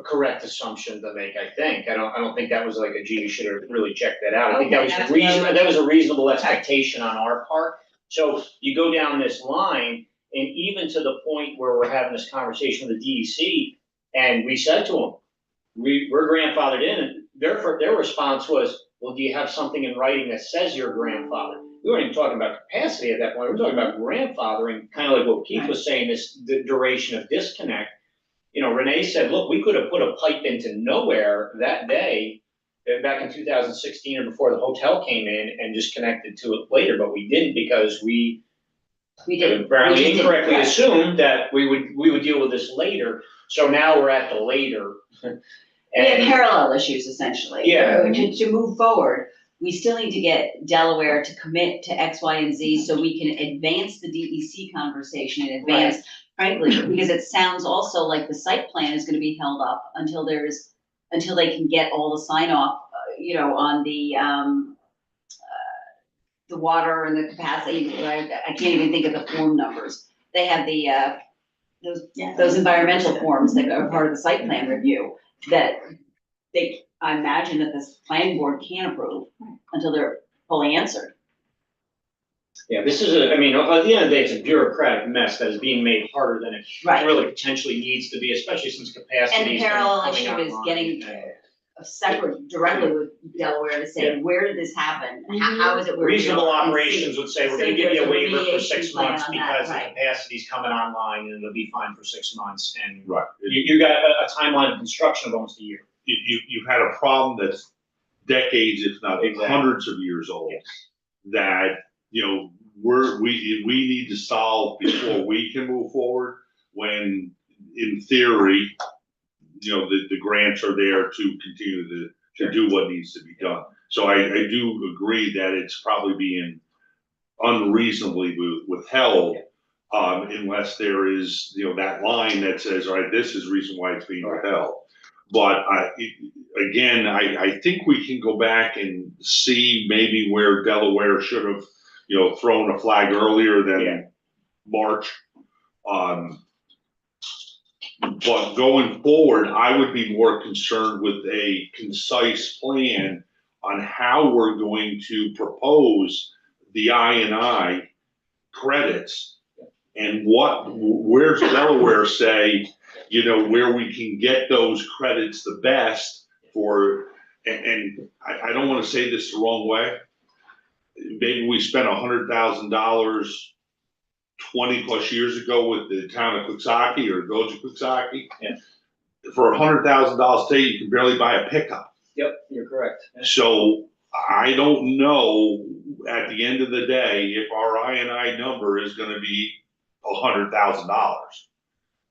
correct assumption to make, I think. I don't think that was like a, gee, you should have really checked that out. I think that
Okay,
was
that's what I
reason,
was-
that was a reasonable expectation on our part. So you go down this line, and even to the point where we're having this conversation with the DEC, and we said to them, we're grandfathered in, and their response was, well, do you have something in writing that says you're grandfathered? We weren't even talking about capacity at that point, we were talking about grandfathering, kind of like what Keith was saying, the duration of disconnect. you know, Renee said, look, we could have put a pipe into nowhere that day, back in 2016 or before the hotel came in and just connected to it later, but we didn't because we
did.
apparently
We just didn't,
incorrectly
right.
assumed that we would deal with this later. So now we're at the later.
We have
And-
parallel issues essentially.
Yeah.
To move forward, we still need to get Delaware to commit to X, Y, and Z so we can advance the DEC conversation and advance, frankly, because it sounds also like the site plan is gonna be held up until they can get all the sign off, you know, on the water and the capacity. I can't even think of the form numbers. They have those environmental forms that are part of the site plan review that I imagine that this planning board can't approve until they're fully answered.
Yeah, this is at the end of the day, it's a bureaucratic mess that is being made harder than it
Right.
really potentially needs to be, especially since capacity
And the
is kind of
parallel
coming
issue is
online.
getting separate directly with Delaware to say, where did this happen? How is it where we
Reasonable
are? And see-
operations would say, we're
see
gonna
if
give you a
there's a
waiver for 6
remediation plan
months
on that,
because the
right.
capacity's coming online and it'll be fine for 6 months. And
Right.
you got a timeline of construction of almost a year.
You've had a problem that's decades, if not
Exactly.
hundreds of years old, that, you know, we need to solve before we can move forward, when in theory, you know, the grants are there to continue to do what needs to be done. So I do agree that it's probably being unreasonably withheld, unless there is, you know, that line that says, all right, this is reason why it's being withheld. But I think we can go back and see maybe where Delaware should have, you know, thrown a flag earlier than March. But going forward, I would be more concerned with a concise plan on how we're going to propose the I&I credits, and where's Delaware say, you know, where we can get those credits the best for, and I don't wanna say this the wrong way. Maybe we spent $100,000 20 plus years ago with the town of Quixote or village of Quixote.
Yeah.
For $100,000 today, you can barely buy a pickup.
Yep, you're correct.
So I don't know at the end of the day if our I&I number is gonna be $100,000.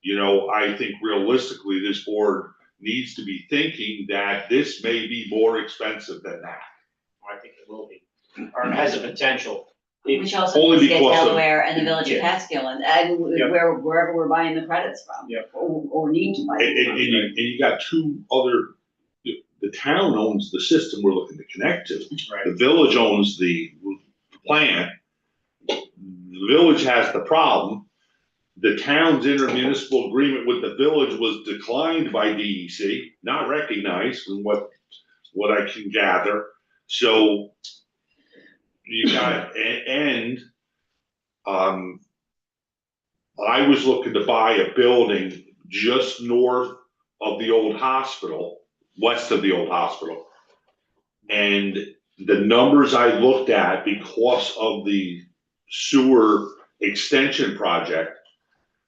You know, I think realistically, this board needs to be thinking that this may be more expensive than that.
I think it will be, or has the potential.
Which also
Only
needs to get
because of-
Delaware and the village of
Yeah.
Catskill and
Yep.
wherever we're buying the credits from.
Yep.
Or need to buy
And,
them
and you got two other, the town owns the system we're looking to connect to.
Right.
The village owns the plant. The village has the problem. The town's intermunicipal agreement with the village was declined by DEC, not recognized from what I can gather. So you got, I was looking to buy a building just north of the old hospital, west of the old hospital. And the numbers I looked at because of the sewer extension project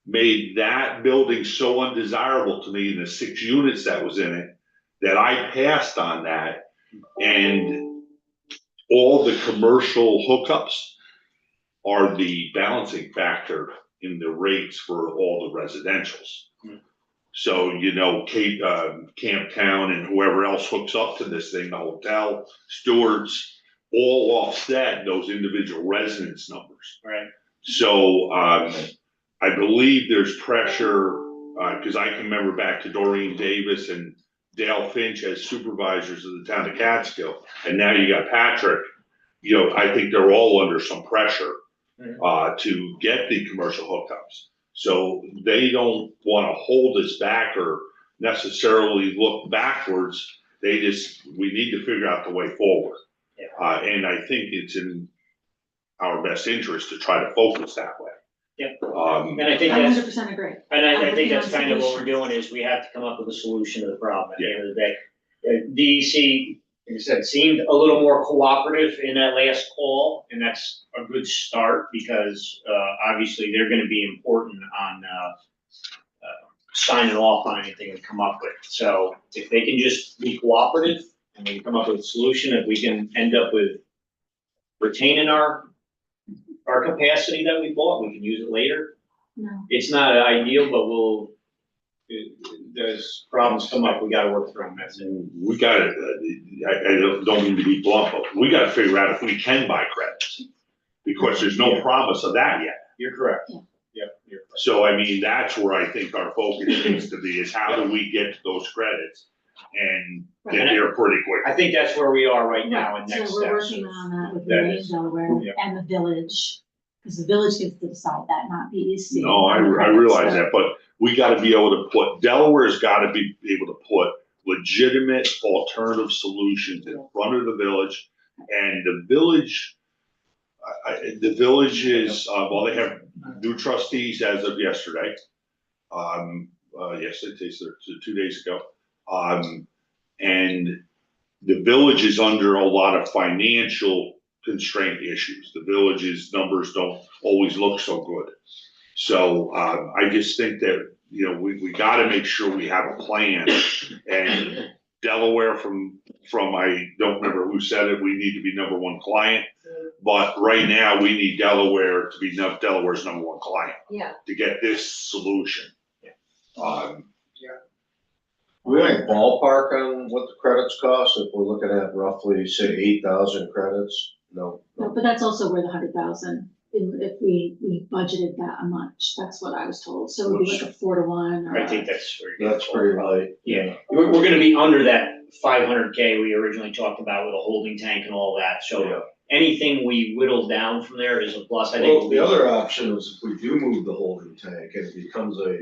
made that building so undesirable to me, and the 6 units that was in it, that I passed on that. And all the commercial hookups are the balancing factor in the rates for all the residentials. So, you know, Camp Town and whoever else hooks up to this thing, the hotel, Stewart's, all offset those individual residence numbers.
Right.
So, I believe there's pressure, cause I can remember back to Doreen Davis and Dale Finch as supervisors of the town of Catskill, and now you got Patrick. You know, I think they're all under some pressure, to get the commercial hookups. So they don't wanna hold us back or necessarily look backwards. We need to figure out the way forward.
Yeah.
And I think it's in our best interest to try to focus that way.
Yeah. And I think
I
that's,
100% agree.
and I
I'm
think
working
that's
on
kind of what we're
solutions.
doing is we have to come up with a solution to the problem at the end of the day. DEC, like I said, seemed a little more cooperative in that last call, and that's a good start because obviously they're gonna be important on signing off on anything we come up with. So if they can just be cooperative and we can come up with a solution, if we can end up with retaining our capacity that we bought, we can use it later.
No.
It's not ideal, but there's problems come up, we gotta work through them, that's it.
We gotta, I don't mean to be blunt, but we gotta figure out if we can buy credits. Because there's no promise of that yet.
You're correct.
Yeah.
Yep, you're correct.
So I mean, that's where I think our focus needs to be, is how do we get to those credits and get there pretty quick.
I think that's where we are right now in next steps.
So we're working on that with
That
Greene,
is-
Delaware,
yeah.
and the village, because the village gets to decide that, not DEC.
No, I realize that, but we gotta be able to put, Delaware's gotta be able to put legitimate alternative solutions in front of the village. And the village, the village is, well, they have new trustees as of yesterday. Yesterday, 2 days ago. And the village is under a lot of financial constraint issues. The village's numbers don't always look so good. So, I just think that, you know, we gotta make sure we have a plan. And Delaware from I don't remember who said it, we need to be number one client. But right now, we need Delaware to be Delaware's number one client.
Yeah.
To get this solution.
We have a ballpark on what the credits cost, if we're looking at roughly, say, 8,000 credits? No.
No, but that's also where the 100,000, if we budgeted that much, that's what I was told, so it would be like a 4-to-1 or.
I think that's where you're.
That's pretty light.
Yeah, we're gonna be under that 500K we originally talked about with a holding tank and all that,
Yeah.
so anything we whittle down from there is a plus, I think.
Well, the other option is if we do move the holding tank and it becomes a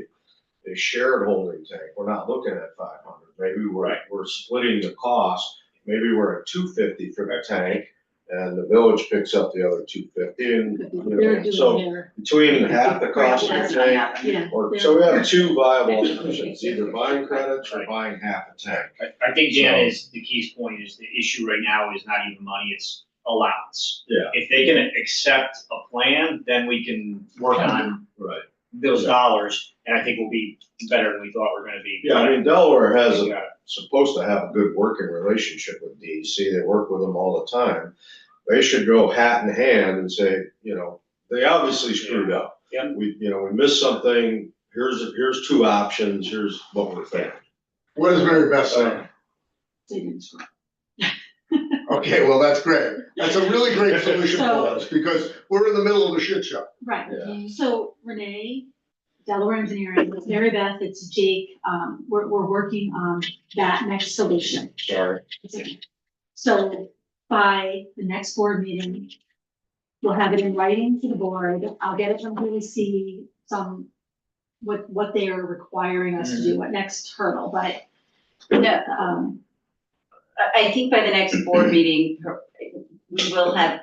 shared holding tank, we're not looking at 500. Maybe we're splitting the cost, maybe we're at 250 for the tank, and the village picks up the other 250, and,
They're doing
so
their,
between half the cost of the
That's not
tank,
happening.
yeah.
or,
they're-
so we have two viable options, either buying credits or buying half a tank.
I think Dan is, the key's point is the issue right now is not even money, it's allowance.
Yeah.
If they can accept a plan, then we can work on
Right.
those dollars, and I think we'll be better than we thought we were gonna be.
Yeah, I mean, Delaware has
Yeah.
supposed to have a good working relationship with DEC, they work with them all the time. They should go hat in hand and say, you know, they obviously screwed up.
Yeah.
We missed something, here's two options, here's what we're thinking.
What does Mary Beth say?
they didn't screw up.
Okay, well, that's great. That's a really great solution for
So-
us, because we're in the middle of a shit show.
Right,
Yeah.
so Renee, Delaware Engineering, it's Mary Beth, it's Jake, we're working on that next solution.
Sorry.
So by the next board meeting, we'll have it in writing to the board, I'll get it from DEC, what they are requiring us to do, what next hurdle, but,
No, I think by the next board meeting, we will have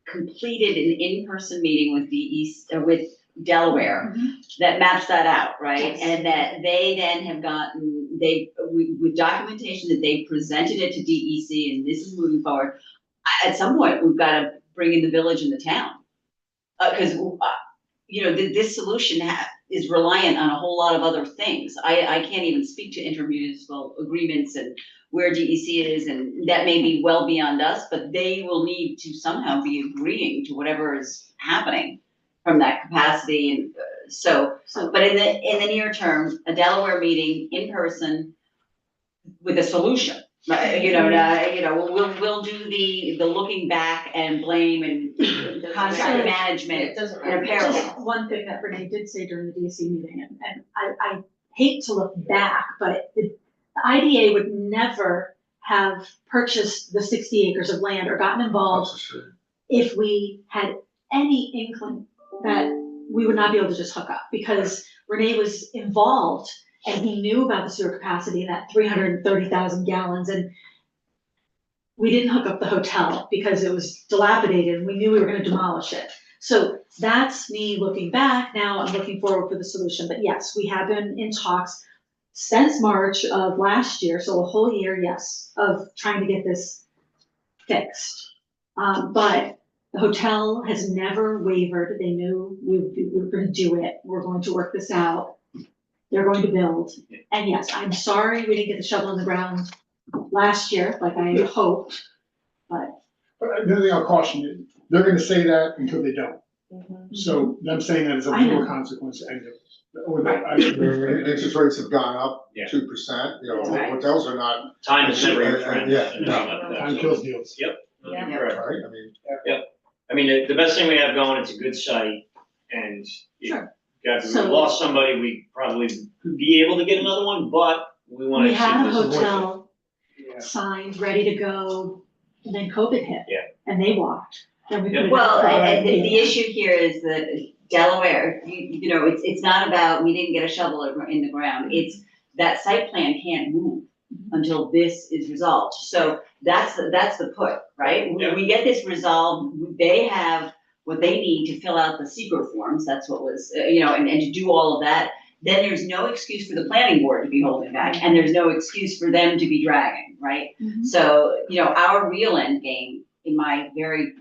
completed an in-person meeting with with Delaware that maps that out, right?
Yes.
And that they then have gotten, with documentation that they presented it to DEC and this is moving forward. At some point, we've got to bring in the village and the town. Cause, this solution is reliant on a whole lot of other things. I can't even speak to intermunicipal agreements and where DEC is, and that may be well beyond us, but they will need to somehow be agreeing to whatever is happening from that capacity, and but in the near term, a Delaware meeting in person with a solution, right? We'll do the looking back and blame and contract management
It doesn't
in a
matter.
parallel.
just one thing that Renee did say during the DEC meeting, and I hate to look back, but the IDA would never have purchased the 60 acres of land or gotten involved if we had any inkling that we would not be able to just hook up, because Renee was involved and he knew about the sewer capacity and that 330,000 gallons, and we didn't hook up the hotel because it was dilapidated and we knew we were gonna demolish it. So that's me looking back. Now I'm looking forward for the solution, but yes, we have been in talks since March of last year, so a whole year, yes, of trying to get this fixed. But the hotel has never wavered. They knew we were gonna do it. We're going to work this out. they're going to build. And yes, I'm sorry we didn't get the shovel in the ground last year, like I hoped, but
But the other thing I'll caution you, they're gonna say that until they don't. So them saying that is a
I know.
legal consequence, and
Interest rates have gone up
Yeah.
2%, you know,
Right.
hotels are not,
Time is never your friend.
Yeah.
and everything like that,
time
so-
kills deals.
Yeah.
Correct.
right, I mean.
I mean, the best thing we have going, it's a good site, and if
Sure.
God, if we
So-
lost somebody, we probably could be able to get another one, but we wanna
we
see
had a
this.
hotel signed, ready to go, and then COVID hit.
Yeah.
And they walked, then we
Yeah.
put it
Well,
out.
and the issue here is that Delaware, you know, it's not about, we didn't get a shovel in the ground, it's that site plan can't move until this is resolved, so that's the put, right?
Yeah.
We get this resolved, they have what they need to fill out the secret forms, that's what was, you know, and to do all of that, then there's no excuse for the planning board to be holding back, and there's no excuse for them to be dragging, right?
Mhm.
So, you know, our real end game, in my very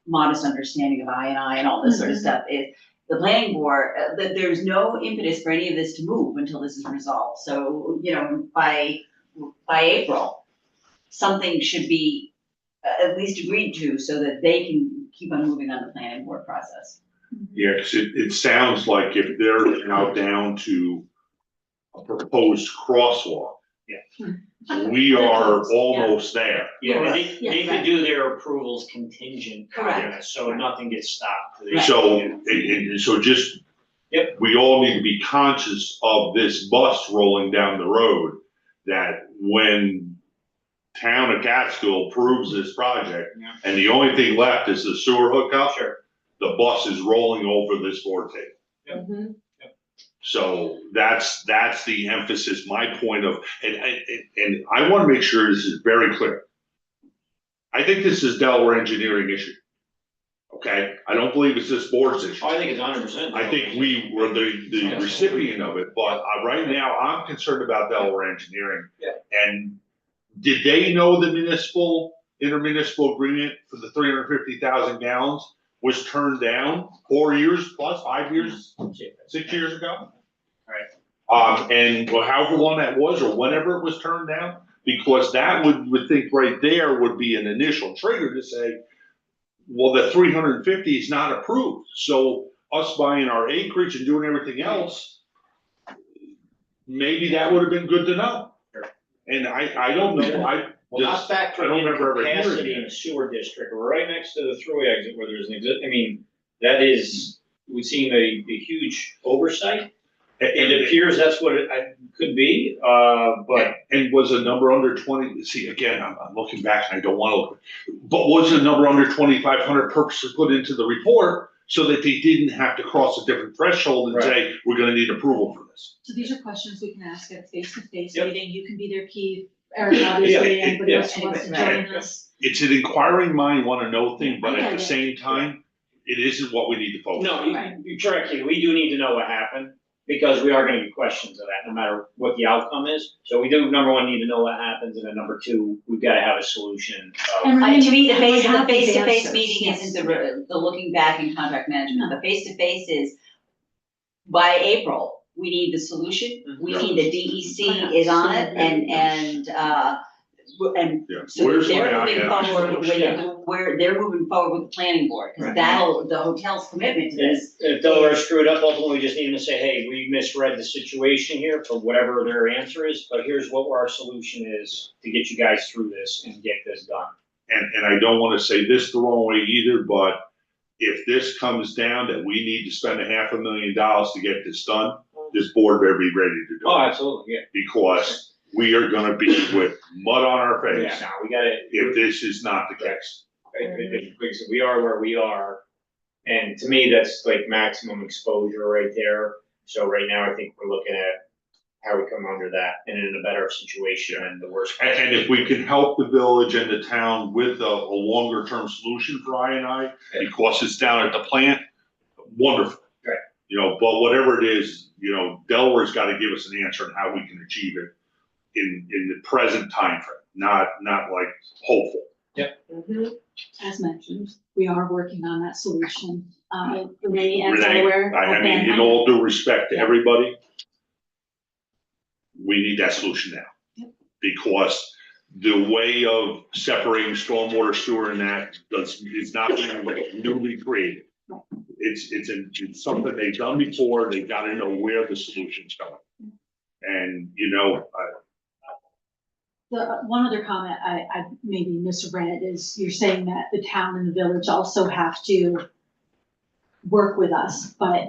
modest understanding of I and all this sort of stuff, is the planning board, that there's no impetus for any of this to move until this is resolved. So, you know, by April, something should be at least agreed to so that they can keep on moving on the planning board process.
Yeah, 'cause it sounds like if they're now down to a proposed crosswalk.
Yeah.
We are almost there.
Yeah,
Yeah,
they could
right.
do their approvals contingent on
Correct.
that, so nothing gets stopped.
So just.
Yep.
We all need to be conscious of this bus rolling down the road, that when town of Catskill approves this project,
Yeah.
and the only thing left is the sewer hookup,
Sure.
the bus is rolling over this board table.
Mhm.
So that's the emphasis, my point of, and I wanna make sure this is very clear. I think this is Delaware engineering issue. Okay, I don't believe it's this board's issue.
Oh, I think it's 100%.
I think we were the recipient of it, but right now, I'm concerned about Delaware engineering.
Yeah.
And did they know the intermunicipal agreement for the 350,000 gallons was turned down 4 years plus, 5 years, 6 years ago? And however long that was, or whenever it was turned down, because that would think right there would be an initial trigger to say, well, the 350 is not approved, so us buying our acreage and doing everything else, maybe that would have been good to know.
Sure.
And I don't know,
Well, not
I don't
factoring in
remember ever hearing
capacity in
that.
the sewer district, we're right next to the thruway exit where there's an exit, I mean, that is, we've seen a huge oversight. It appears that's what it could be, but.
And was a number under 20, see, again, I'm looking back and I don't wanna look, but was a number under 2,500 purposely put into the report so that they didn't have to cross a different threshold and say, we're gonna need approval for this?
So these are questions we can ask at face-to-face
Yep.
meeting, you can be there, Keith, Eric, obviously,
Yeah,
anybody
yeah.
else who wants to
Right.
join us.
It's an inquiring mind wanna know thing, but
I
at
get
the
it.
same time, it isn't what we need to focus on.
No, you're correct, Keith. We do need to know what happened, because we are gonna get questions of that, no matter what the outcome is. So we do, number one, need to know what happens, and then number two, we've gotta have a solution.
And
To me, the
we have these
face-to-face
answers,
meeting
yes.
isn't the looking back in contract management, the face-to-face is, by April, we need the solution, we need the DEC is on it, and
Yeah,
so
where's
they're
my
moving
eye?
forward where they're moving forward with the planning board, cause
Right.
that'll, the hotel's commitment to this.
If Delaware screwed up, ultimately, we just need them to say, hey, we misread the situation here, for whatever their answer is, but here's what our solution is to get you guys through this and get this done.
And I don't wanna say this the wrong way either, but if this comes down that we need to spend $500,000 to get this done, this board better be ready to do
Oh,
it.
absolutely, yeah.
Because we are gonna be with mud on our
Yeah,
face
no, we gotta.
if this is not the case.
Like I said, we are where we are, and to me, that's like maximum exposure right there. So right now, I think we're looking at how we come under that and in a better situation than the worst.
And if we can help the village and the town with a longer term solution for I&I, because it's down at the plant, wonderful.
Right.
You know, but whatever it is, you know, Delaware's gotta give us an answer on how we can achieve it in the present timeframe, not like hopeful.
Mhm.
As mentioned, we are working on that solution, Renee and
Renee,
Delaware.
I
have
mean,
been-
in all due respect to everybody, we need that solution now. Because the way of separating stormwater sewer and that is not being newly created. It's something they've done before, they gotta know where the solution's going. And,
The, one other comment I maybe misread is you're saying that the town and the village also have to work with us, but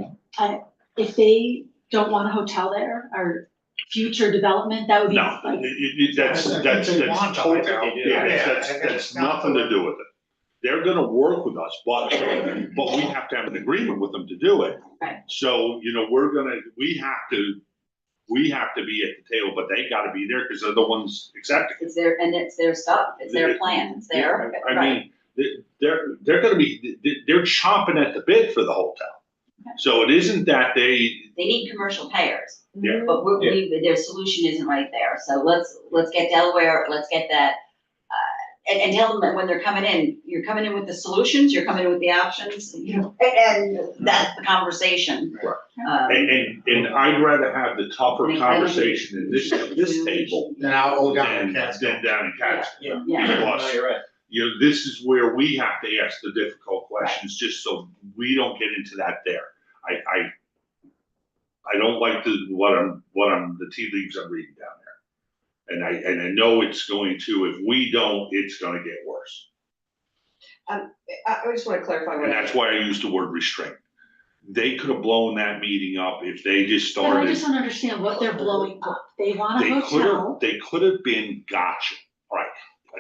if they don't want a hotel there or future development, that would be
no,
like,
that's
They want a
totally,
hotel.
that's nothing to do with it. They're gonna work with us, but we have to have an agreement with them to do it.
Right.
So, we have to be at the table, but they gotta be there, because they're the ones accepting.
It's their stuff, it's their plan, it's their,
I
right.
mean, they're gonna be, they're chomping at the bit for the hotel. So it isn't that
They need commercial payers,
Yeah.
but their solution isn't right there. So let's get Delaware, let's get that. And tell them that when they're coming in, you're coming in with the solutions, you're coming in with the options, you know, and that's the conversation.
Right. And I'd rather have the tougher conversation in this table
Then I'll go down
than
and cast it.
down in Catskill.
Yeah.
Because,
you're right.
this is where we have to ask the difficult questions, just so we don't get into that there. I don't like the tea leaves I'm reading down there. And I know it's going to, if we don't, it's gonna get worse.
I just wanna clarify
And
what.
that's why I used the word restraint. They could have blown that meeting up if they just
but I
started.
just don't understand what they're blowing up. They want a hotel.
They could have been gotcha. All right.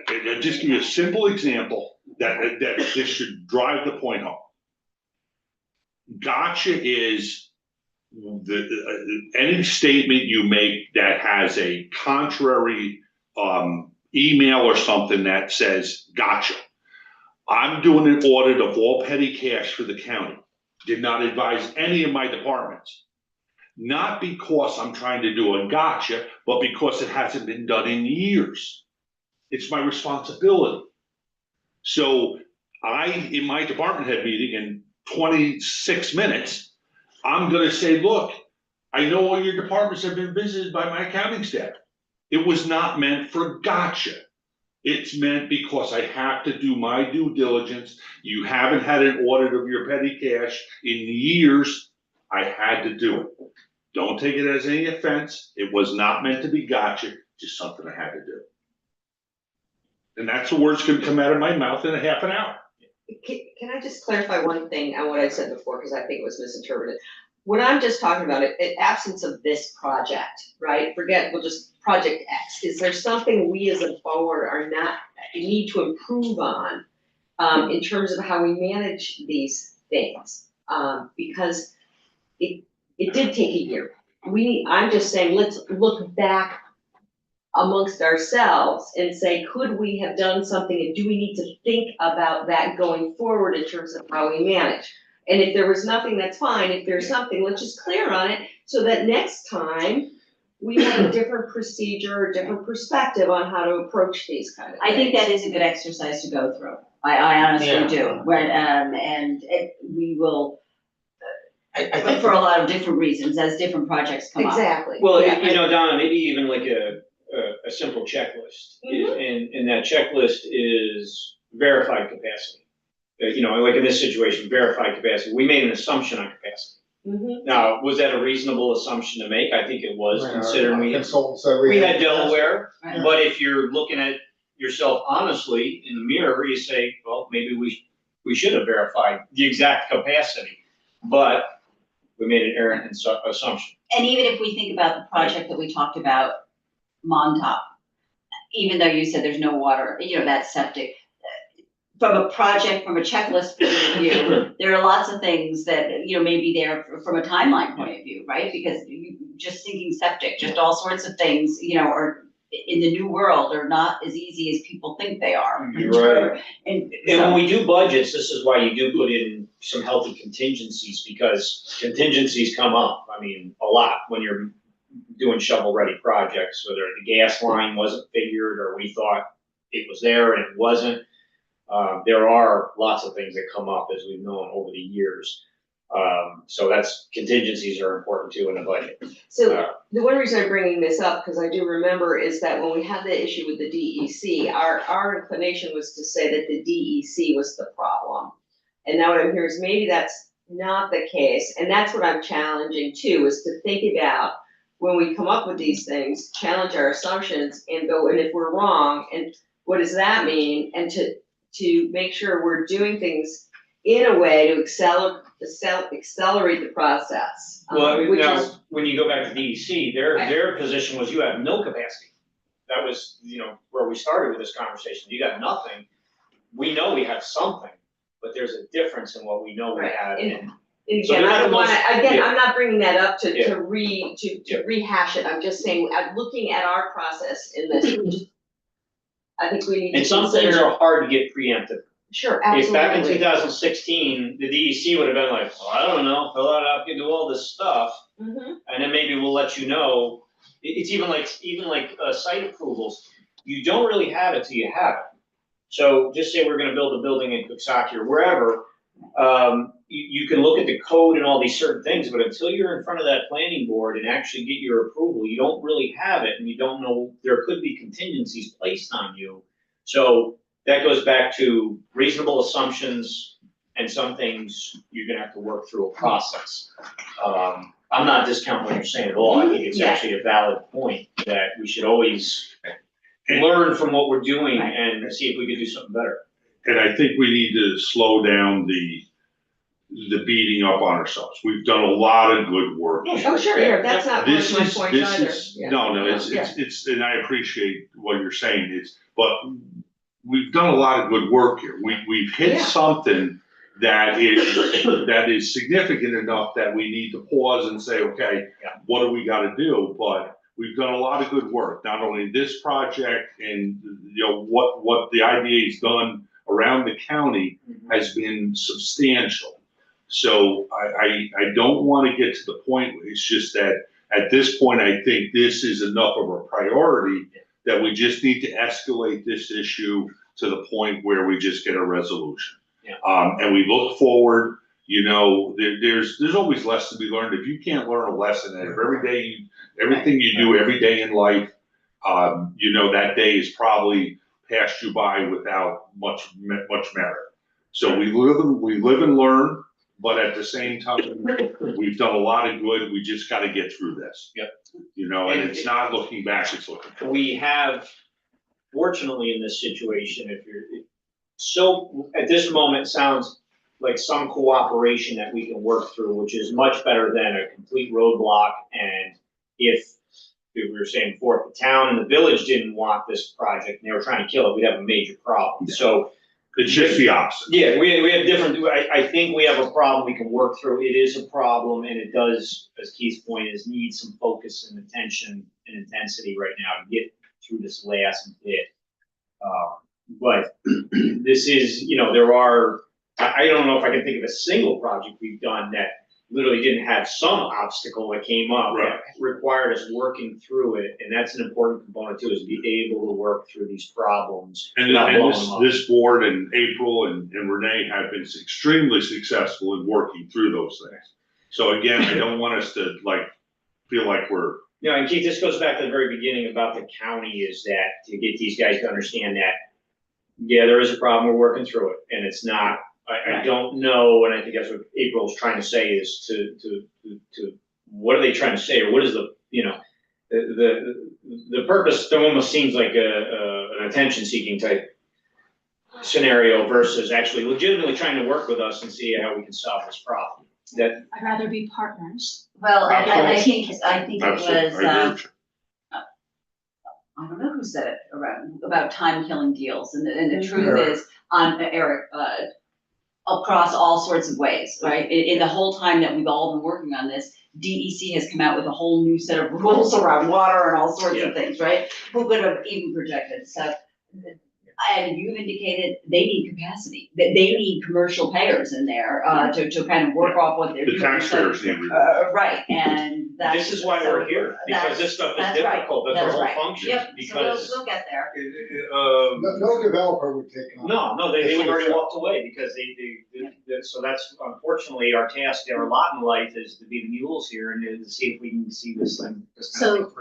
Okay, I'll just give you a simple example that this should drive the point home. Gotcha is any statement you make that has a contrary email or something that says gotcha. I'm doing an audit of all petty cash for the county. Did not advise any of my departments. Not because I'm trying to do a gotcha, but because it hasn't been done in years. It's my responsibility. So in my department head meeting in 26 minutes, I'm gonna say, look, I know all your departments have been visited by my accounting staff. It was not meant for gotcha. It's meant because I have to do my due diligence. You haven't had an audit of your petty cash in years. I had to do it. Don't take it as any offense. It was not meant to be gotcha, just something I had to do. And that's the words gonna come out of my mouth in a half an hour.
Can I just clarify one thing on what I said before, because I think it was misinterpreted. What I'm just talking about, in absence of this project, right? We'll just project X. Is there something we as a board need to improve on in terms of how we manage these things? Because it did take a year. I'm just saying, let's look back amongst ourselves and say, could we have done something, and do we need to think about that going forward in terms of how we manage? And if there was nothing, that's fine. If there's something, let's just clear on it so that next time we have a different procedure, a different perspective on how to approach these kind of things.
I think that is a good exercise to go through. I honestly do. We will,
I
but
think
for a lot of different reasons, as different projects come up.
Exactly.
Well,
Yeah,
you know, Donna, maybe even like a simple checklist. And that checklist is verified capacity. You know, like in this situation, verified capacity. We made an assumption on capacity.
Mhm.
Now, was that a reasonable assumption to make? I think it was, considering we
Consultants that
we had Delaware.
Right.
But if you're looking at yourself honestly in the mirror, you say, well, maybe we should have verified the exact capacity. But we made an errant assumption.
And even if we think about the project that we talked about, Montauk, even though you said there's no water, you know, that's septic. From a project, from a checklist point of view, there are lots of things that, you know, may be there from a timeline point of view, right? Because just thinking septic, just all sorts of things, you know, are in the new world are not as easy as people think they are.
You're right.
And
when we do budgets, this is why you do put in some healthy contingencies, because contingencies come up, I mean, a lot when you're doing shovel-ready projects, whether the gas line wasn't figured or we thought it was there and it wasn't. There are lots of things that come up, as we've known over the years. So that's, contingencies are important too in a budget.
So the one reason I'm bringing this up, because I do remember, is that when we had the issue with the DEC, our inclination was to say that the DEC was the problem. And now what I'm hearing is maybe that's not the case, and that's what I'm challenging too, is to think about when we come up with these things, challenge our assumptions and go, and if we're wrong, and what does that mean? And to make sure we're doing things in a way to accelerate the process.
Well,
Which
now,
is,
when you go back to DEC, their position was you have no capacity. That was, where we started with this conversation. You got nothing. We know we have something, but there's a difference in what we know we
Right.
have.
And
So
again,
they're
I
not
don't
the
wanna,
most-
again,
yeah.
I'm not bringing that up
Yeah.
to rehash it, I'm just saying, I'm looking at our process in this. I think we need to
And some things
consider-
are hard to get preemptive.
Sure,
If back in
absolutely.
2016, the DEC would have been like, well, I don't know, fill out, I can do all this stuff,
Mhm.
and then maybe we'll let you know. It's even like site approvals, you don't really have it till you have it. So just say we're gonna build a building in Coxsackie or wherever, you can look at the code and all these certain things, but until you're in front of that planning board and actually get your approval, you don't really have it, and you don't know, there could be contingencies placed on you. So that goes back to reasonable assumptions, and some things you're gonna have to work through a process. I'm not discounting what you're saying at all, I think it's
Yeah.
actually a valid point, that we should always learn from what we're doing
Right.
and see if we could do something better.
And I think we need to slow down the beating up on ourselves. We've done a lot of good work.
Oh, sure, yeah, that's not one
This
of my
is,
points
this
either.
is,
Yeah.
no, it's, and I appreciate what you're saying, but we've done a lot of good work here. We've hit
Yeah.
something that is significant enough that we need to pause and say, okay, what do we gotta do? But we've done a lot of good work, not only this project and, what the IDA's done around the county has been substantial. So I don't wanna get to the point, it's just that at this point, I think this is enough of a priority that we just need to escalate this issue to the point where we just get a resolution.
Yeah.
And we look forward, there's always lessons to be learned. If you can't learn a lesson out of everything you do every day in life, that day is probably passed you by without much merit. So we live and learn, but at the same time, we've done a lot of good. We just gotta get through this.
Yep.
And it's not looking back, it's looking forward.
We have, fortunately in this situation, so at this moment, sounds like some cooperation that we can work through, which is much better than a complete roadblock. And if we were saying before, if the town and the village didn't want this project and they were trying to kill it, we'd have a major problem.
Yeah.
So
It's just the opposite.
yeah, we have different, I think we have a problem we can work through. It is a problem, and it does, as Keith's point is, need some focus and attention and intensity right now to get through this last bit. But this is, there are, I don't know if I can think of a single project we've done that literally didn't have some obstacle that came up
Right.
that required us working through it, and that's an important component too, is be able to work through these problems.
And
without blowing them up.
this board and April and Renee have been extremely successful in working through those things. So again, I don't want us to feel like we're.
And Keith, this goes back to the very beginning about the county, is that to get these guys to understand that, yeah, there is a problem, we're working through it, and it's not, I don't know, and I think that's what April's trying to say, is to what are they trying to say, or what is the purpose, that almost seems like an attention-seeking type scenario versus actually legitimately trying to work with us and see how we can solve this problem. That,
I'd rather be partners.
Well, I think it
Absolutely,
was,
I agree with you.
I don't know who said it about time killing deals, and the truth is, Eric, across all sorts of ways, right? In the whole time that we've all been working on this, DEC has come out with a whole new set of rules around water and all sorts of things, right? Who could have even projected? So, and you've indicated they need capacity, that they need commercial payers in there, to kind of work off what they're
The
doing.
taxpayers need.
Right, and that's.
This is why we're here, because this stuff is
That's right,
difficult, but the
that's
whole
right.
function,
Yep, so
because.
we'll get there.
No developer would take on.
No, they would already walked away because so that's unfortunately our task, our lot in life is to be the mules here and to see if we can see this thing.
So-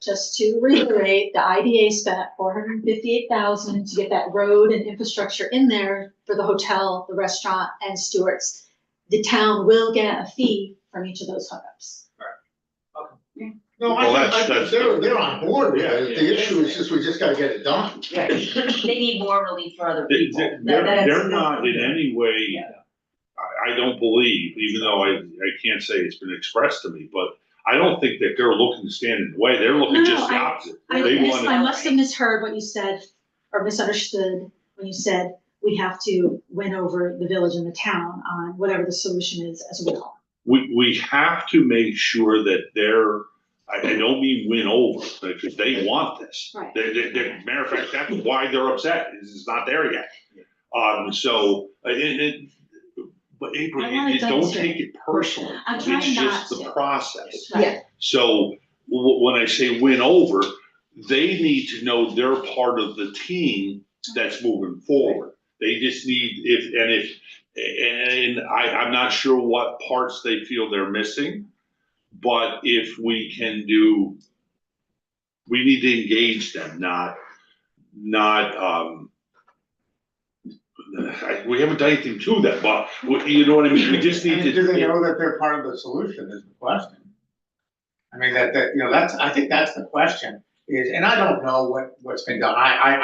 Just to reiterate, the IDA spent $458,000 to get that road and infrastructure in there for the hotel, the restaurant, and Stewart's. The town will get a fee from each of those hookups.
No,
Well,
I think
that's-
they're on board with it.
Yeah,
The issue is just, we just gotta get it done.
Right, they need more relief for other people.
They're not in any way,
Yeah.
I don't believe, even though I can't say it's been expressed to me, but I don't think that they're looking to stand in the way, they're looking
No,
just the
I-
opposite.
I
They want
must have misheard what you said, or misunderstood when you said we have to win over the village and the town on whatever the solution is as well.
we have to make sure that they're, I don't mean win over, because they want this.
Right.
Matter of fact, that's why they're upset, is it's not there yet. But April,
I want
you
it done
don't
soon.
take it personally,
I'm
it's
trying
just
not
the
to.
process.
Right.
So when I say win over, they need to know they're part of the team that's moving forward. They just need, I'm not sure what parts they feel they're missing, but if we can we need to engage them, we haven't done anything to them, but, you know what I mean, we just need to.
Do they know that they're part of the solution is the question? I mean, I think that's the question is, and I don't know what's been done. I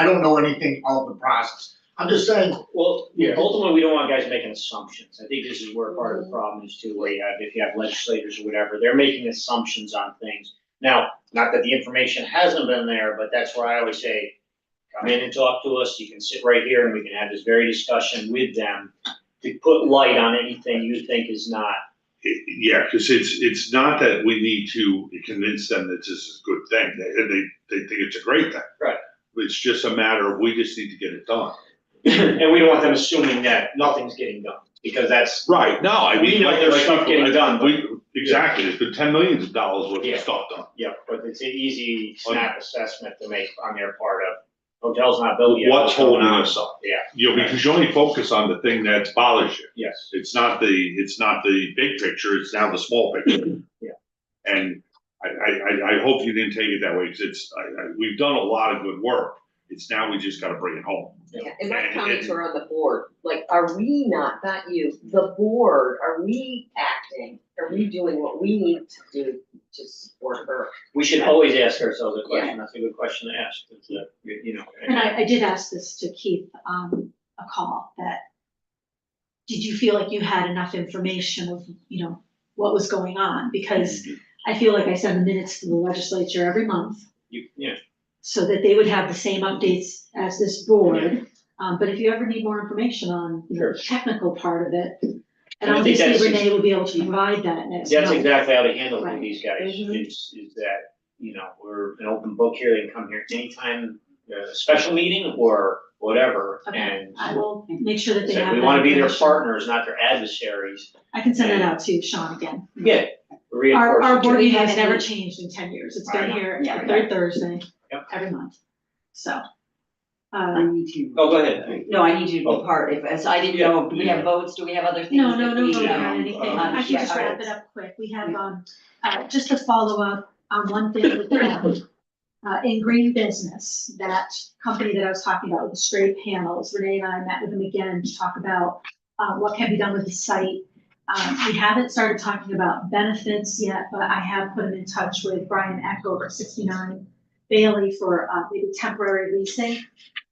don't know anything of the process. I'm just saying,
Well, ultimately, we don't want guys making assumptions. I think this is where part of the problem is too, where if you have legislators or whatever, they're making assumptions on things. Now, not that the information hasn't been there, but that's where I always say, come in and talk to us. You can sit right here and we can have this very discussion with them to put light on anything you think is not.
Yeah, because it's not that we need to convince them that this is a good thing, they think it's a great thing.
Right.
It's just a matter of, we just need to get it done.
And we don't want them assuming that nothing's getting done, because that's.
Right, no, I
We
mean,
know there's stuff getting done, but-
Exactly, there's been $10 million worth
Yeah.
of stuff done.
Yeah, but it's an easy snap assessment to make on their part of, hotel's not built yet.
What's holding us up?
Yeah,
Because you only focus on the thing that bothers you.
yes.
It's not the big picture, it's now the small picture.
Yeah.
And I hope you didn't take it that way, because we've done a lot of good work. It's now we just gotta bring it home.
Yeah, and my comments are on the board, like, are we not you, the board, are we acting? Are we doing what we need to do to support her?
We should always ask ourselves a question. That's a good question to ask. It's,
And I did ask this to Keith on a call, that did you feel like you had enough information of, what was going on? Because I feel like I send the minutes to the legislature every month
Yeah,
so that they would have the same updates as this board. But if you ever need more information on, the technical part of it, and
And I think
obviously
that's-
Renee will be able to provide that next
that's
month.
exactly how they handle it with
Right.
these guys,
Mhm.
is that, we're an open book here. They can come here anytime, a special meeting or whatever,
Okay.
and
I will make sure that they
so
have
we
that
wanna be their
information.
partners, not their adversaries.
I can send that out to Sean again.
Yeah.
Our
Reinforce.
board
Do we
meeting
have
has
any-
never changed in 10 years. It's
I
been
know.
here
Yeah,
the third Thursday
Yep.
every month. So,
I need to.
Oh, go ahead.
No, I need you to
Oh.
be part, so I didn't know, do we have votes, do we have other things
no,
that
no
we?
vote on anything. I can
yeah,
just
all right.
wrap it up quick. We have, just to follow up on one thing with them. In Greene Business, that company that I was talking about with the straight panels, Renee and I met with them again to talk about what can be done with the site. We haven't started talking about benefits yet, but I have put them in touch with Brian Eck over at 69 Bailey for maybe temporary leasing.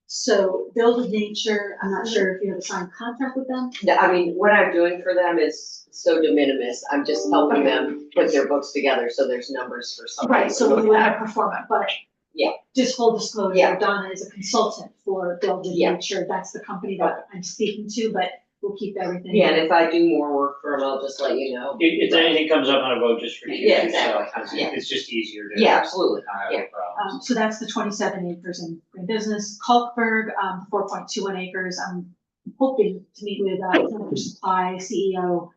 So Build with Nature, I'm not sure if you have a signed contract with them.
Yeah, I mean, what I'm doing for them is so de minimis, I'm just helping them put their books together, so there's numbers for something.
Right, so we would have performance, but.
Yeah.
Just full disclosure,
Yeah.
Donna is a consultant for Build with
Yeah.
Nature. That's the company that I'm speaking to, but we'll keep everything.
Yeah, and if I do more work for them, I'll just let you know.
If anything comes up on a vote, just recuse
Yeah,
yourself.
exactly. Yeah.
It's just easier to.
Yeah, absolutely.
not have
Yeah.
problems.
So that's the 27 acres in Green Business. Kalkberg, 4.21 acres. I'm hoping to meet with Supply CEO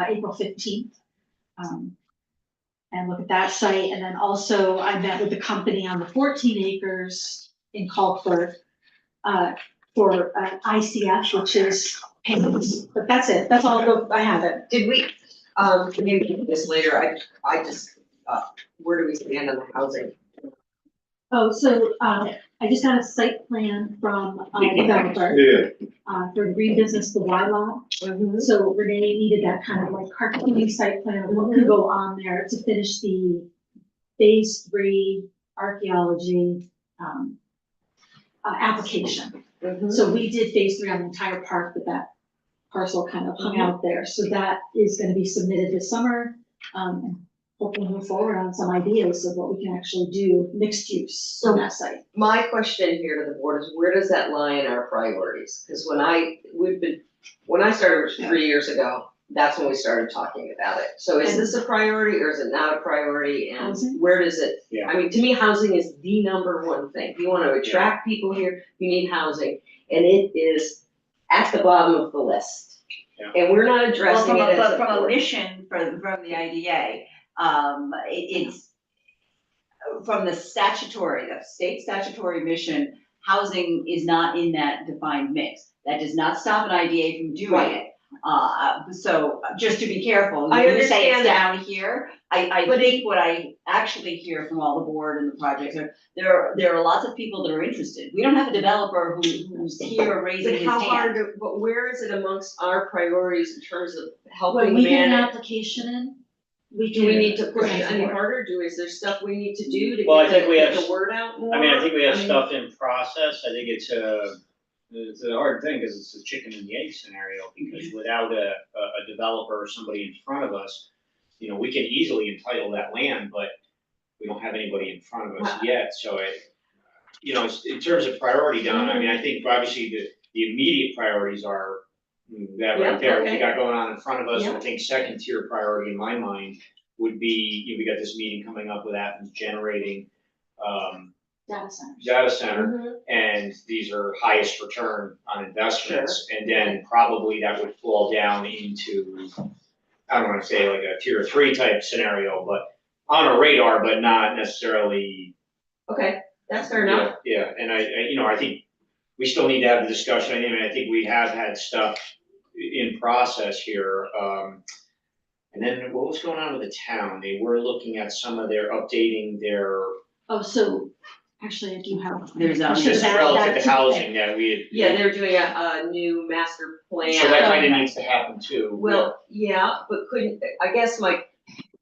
April 15th and look at that site. And then also I met with the company on the 14 acres in Colquitt, for ICF, which is payments, but that's it. That's all I have it.
Did we, maybe do this later, I just, where do we stand on the housing?
Oh, so, I just got a site plan from a developer,
Yeah,
for the green business, the Y lot. So Renee needed that kind of like cartoony site plan of what could go on there to finish the phase 3 archaeology, application. So we did phase 3 on the entire park, but that parcel kind of hung out there. So that is gonna be submitted this summer. And hopefully move forward on some ideas of what we can actually do mixed use on that site.
My question here to the board is, where does that lie in our priorities? Because when I started 3 years ago, that's when we started talking about it. So is this a priority or is it not a priority, and
Housing?
where does it?
Yeah.
I mean, to me, housing is the number one thing. If you want to attract people here, you need housing, and it is at the bottom of the list.
Yeah.
And we're not
Well,
addressing it as a
from a
board.
mission from the IDA, it's from the state statutory mission, housing is not in that defined mix. That does not stop an IDA from doing
Right.
it. So just to be careful,
I
you say it's
understand that.
down here. I think what I actually hear from all the board and the projects are, there are lots of people that are interested. We don't have a developer who's here raising
But
his
how
hand.
hard, but where is it amongst our priorities in terms of
When
helping
we get an
manage?
application in, we
Do we
can
need to push
present
any
support.
harder? Is there stuff we need to do to
Well, I
get
think we
get
have-
the word out more?
I mean, I think we have
I mean,
stuff in process. I think it's a hard thing because it's a chicken and the egg scenario, because without a developer or somebody in front of us, you know, we can easily entitle that land, but we don't have anybody in front of us yet. So you know, in terms of priority, Don, I mean, I think obviously the immediate priorities are that
Yeah,
right there, what we
okay.
got going on in front of us.
Yeah.
I think second tier priority in my mind would be, you know, we got this meeting coming up with Athens generating,
Data centers.
data center,
Mhm.
and these are highest return on investments. And then probably that would fall down into, I don't wanna say like a tier 3 type scenario, but on a radar, but not necessarily.
Okay, that's fair enough.
Yeah, and you know, I think we still need to have the discussion. I mean, I think we have had stuff in process here. And then what was going on with the town? They were looking at some of updating their,
Oh, so actually I do have.
There's
I should
just
have added
relative
that
to housing that we had.
Yeah, they're doing a new master plan.
So that kinda needs to happen too.
Well, yeah, but I guess my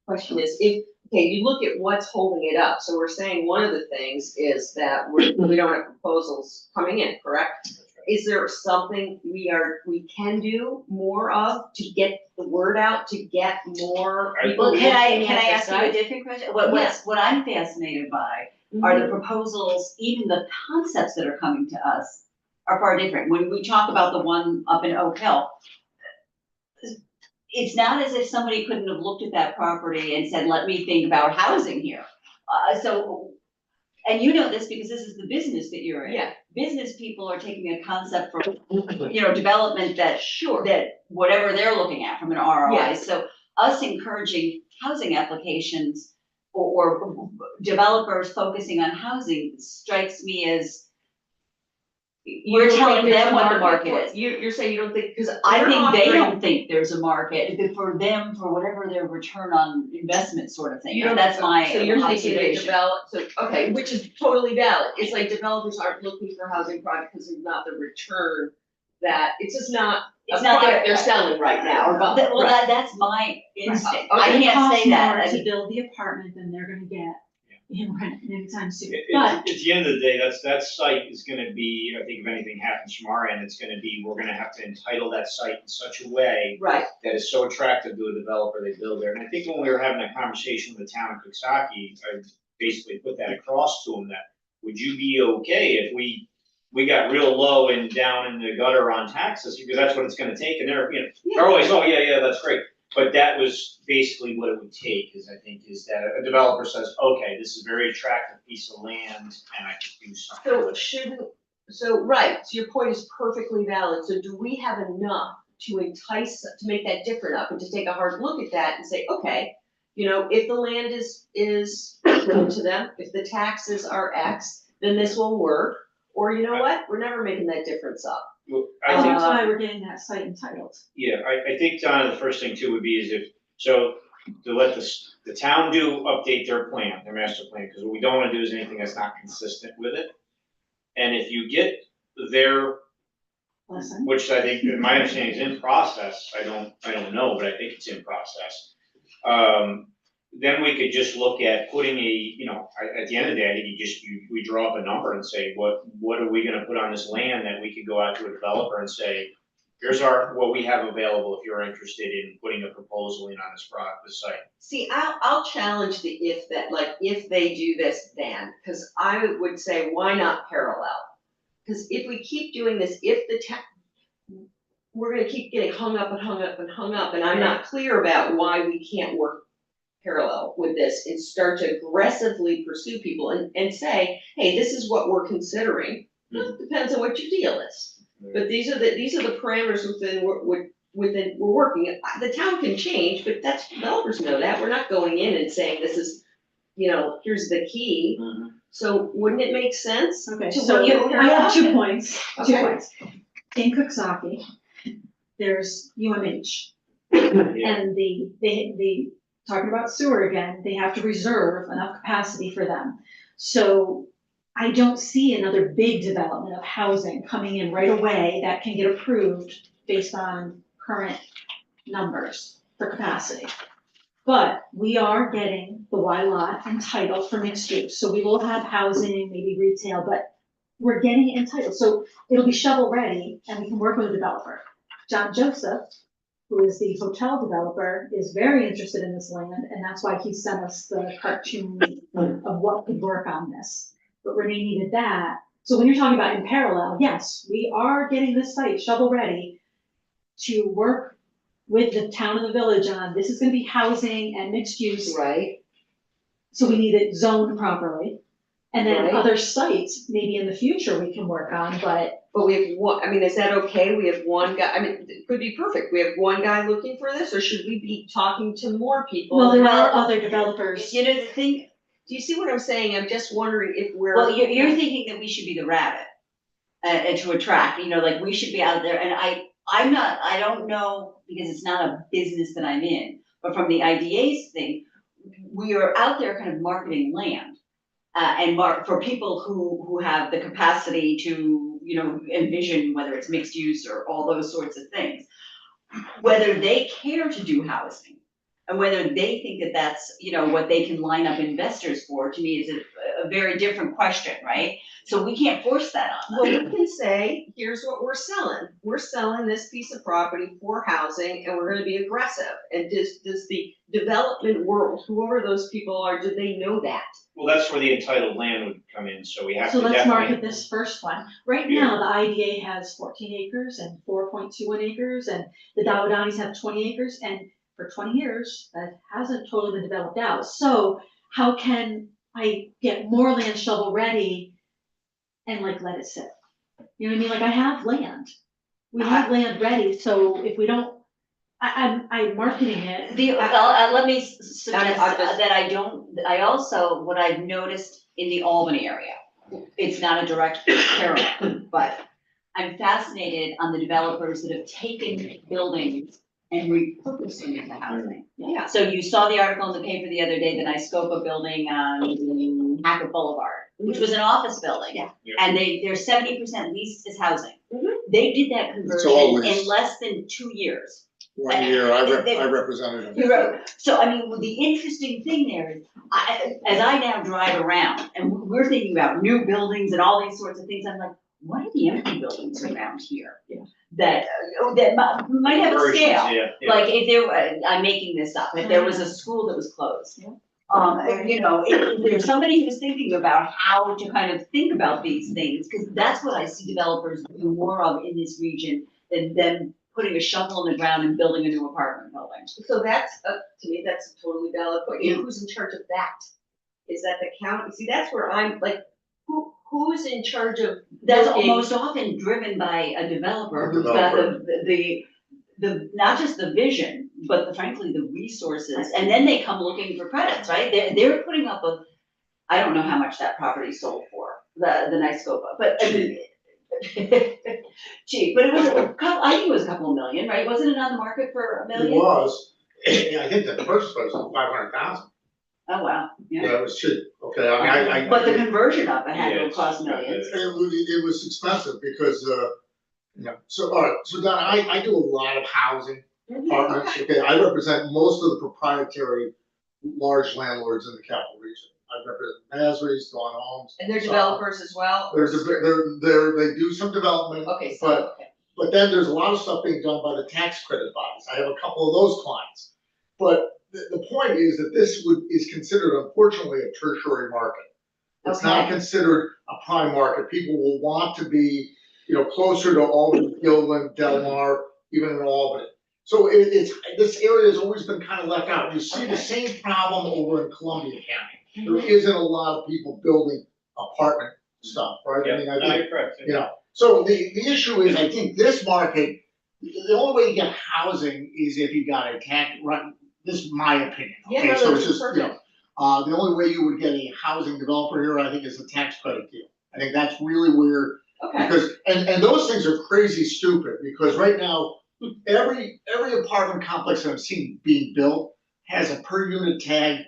question is, okay, you look at what's holding it up, so we're saying one of the things is that we don't have proposals coming in, correct? Is there something we can do more of to get the word out, to get more people
Well,
looking
can I
at the
ask you a
site?
different question? What I'm fascinated by are the proposals, even the concepts that are coming to us are far different. When we talk about the one up in Oak Hill, it's not as if somebody couldn't have looked at that property and said, let me think about housing here. And you know this because this is the business that you're in.
Yeah,
Business people are taking a concept for, you know, development that whatever they're looking at from an ROI.
Yeah.
So us encouraging housing applications or developers focusing on housing strikes me as we're telling them what the market is.
You're saying you don't think, because
I think they don't think there's a market for them, for whatever their return on investment sort of thing.
You don't,
That's my
so you're thinking they
observation.
okay, which is totally valid. It's like developers aren't looking for housing projects because it's not the return that, it's just not a
It's not
product
their-
they're selling right now or buying.
Well,
Right.
that's my instinct.
Okay.
I
It
can't
costs
say that.
more
I
to
mean,
build the apartment than they're gonna get in rent anytime soon.
At
But
the end of the day, that site is gonna be, I think if anything happens from our end, it's gonna be, we're gonna have to entitle that site in such a way
Right,
that is so attractive to a developer they build there. And I think when we were having that conversation with the town of Coxsackie, I basically put that across to them, that would you be okay if we got real low and down in the gutter on taxes, because that's what it's gonna take, and they're always, oh, yeah, that's great. But that was basically what it would take, is that a developer says, okay, this is a very attractive piece of land, and I can do something.
right, so your point is perfectly valid. So do we have enough to entice, to make that different up and to take a hard look at that and say, okay, you know, if the land is known to them, if the taxes are X, then this will work. Or you know what, we're never making that difference up.
Well,
So
I think,
that's why we're getting that site entitled.
yeah, I think, Donna, the first thing too would be is if, so to let the town update their plan, their master plan, because what we don't wanna do is anything that's not consistent with it. And if you get their,
Listen,
which I think, my understanding is in process, I don't know, but I think it's in process. Then we could just look at putting at the end of the day, I think we draw up a number and say, what are we gonna put on this land that we could go out to a developer and say, here's what we have available if you're interested in putting a proposal in on this site.
See, I'll challenge the if that, like, if they do this, then, because I would say, why not parallel? Because if we keep doing this, we're gonna keep getting hung up and hung up and hung up, and I'm not clear about why we can't work parallel with this and start to aggressively pursue people and say, hey, this is what we're considering. Well, it depends on what your deal is. But these are the parameters within we're working. The town can change, but developers know that. We're not going in and saying this is, here's the key. So wouldn't it make sense?
okay,
to
so
work
I have
parallel?
2 points,
Okay.
In Cooksaki, there's UMH.
Yeah.
And the talking about sewer again, they have to reserve enough capacity for them. So I don't see another big development of housing coming in right away that can get approved based on current numbers for capacity. But we are getting the Y lot entitled for mixed use, so we will have housing, maybe retail, but we're getting it entitled, so it'll be shovel ready and we can work with a developer. John Joseph, who is the hotel developer, is very interested in this land, and that's why he sent us the cartoon of what could work on this. But Renee needed that, so when you're talking about in parallel, yes, we are getting this site shovel ready to work with the town and the village on, this is gonna be housing and mixed use,
Right,
so we need it zoned properly. And then
Right.
other sites, maybe in the future we can work on, but
but we have one, is that okay? We have one guy, it could be perfect. We have one guy looking for this, or should we be talking to more people?
well, there
Well,
are other developers.
You know, the thing,
Do you see what I'm saying? I'm just wondering if we're.
well, you're thinking that we should be the rabbit, and to attract, like we should be out there, and I don't know, because it's not a business that I'm in, but from the IDA's thing, we are out there kind of marketing land. And for people who have the capacity to, envision whether it's mixed use or all those sorts of things. Whether they care to do housing and whether they think that that's, what they can line up investors for, to me is a very different question, right? So we can't force that on
Well,
them.
we can say, here's what we're selling. We're selling this piece of property for housing and we're gonna be aggressive. And does the development world, whoever those people are, do they know that?
Well, that's where the entitled land would come in, so we have to
So let's
definitely.
market this first one. Right now, the IDA has 14 acres and 4.21 acres, and the Dawadanis have 20 acres, and for 20 years, that hasn't totally been developed out. So how can I get more land shovel ready and let it sit? You know what I mean? Like, I have land. We have land ready, so if we don't, I'm marketing it.
Let me suggest that I also, what I've noticed in the Albany area, it's not a direct parallel, but I'm fascinated on the developers that have taken buildings and repurposed them into housing.
Yeah.
So you saw the article in the paper the other day, the nice scope of building on Hackett Boulevard, which was an office building.
Yeah.
And they're 70% leased as housing.
Mhm.
They did that
It's all
conversion in
leased.
less than 2 years.
1 year, I
They-
represented him.
So, the interesting thing there is, as I now drive around, and we're thinking about new buildings and all these sorts of things, I'm like, what are the empty buildings around here?
Yeah.
That might have a
Conversions,
scale,
yeah.
like if I'm making this up, if there was a school that was closed.
Yeah.
If there's somebody who's thinking about how to kind of think about these things, because that's what I see developers do more of in this region than them putting a shovel in the ground and building a new apartment building.
So that's, to me, that's a totally valid point. And who's in charge of that? Is that the county? See, that's where I'm like, who's in charge of?
That's
looking-
most often driven by a developer
A
who's got
developer.
the not just the vision, but frankly, the resources, and then they come looking for credits, right? They're putting up I don't know how much that property sold for, the nice scopa, but I mean. Cheap, but it was I think it was a couple of million, right? Wasn't it on the market for $1
It
million?
was, I think the purchase price was 500,000.
Oh, wow, yeah.
Yeah, it was cheap, okay, I mean, I.
But the conversion of it had to
Yes.
cost millions.
It was expensive because, so, all right, so Don, I do a lot of housing apartments, okay, I represent most of the proprietary large landlords in the capital region. I represent Masri's, Dawn Homes.
And they're developers as well?
They do some development.
Okay, so, okay.
But then there's a lot of stuff being done by the tax credit bodies. I have a couple of those clients. But the point is that this is considered unfortunately a tertiary market. It's not considered a prime market. People will want to be, closer to Albany, Gilman, Del Mar, even in Albany. So this area has always been kind of left out. You see the same problem over in Columbia County. There isn't a lot of people building apartment stuff, right? I mean, I think,
you're correct.
So the issue is, I think this market, the only way you get housing is if you got a tax run. This is my opinion. Okay,
Yeah, no,
so
that's
it's just,
perfect.
the only way you would get a housing developer here, I think, is a tax credit deal. I think that's really where,
Okay,
because, and those things are crazy stupid, because right now, every apartment complex that I've seen being built has a per unit tag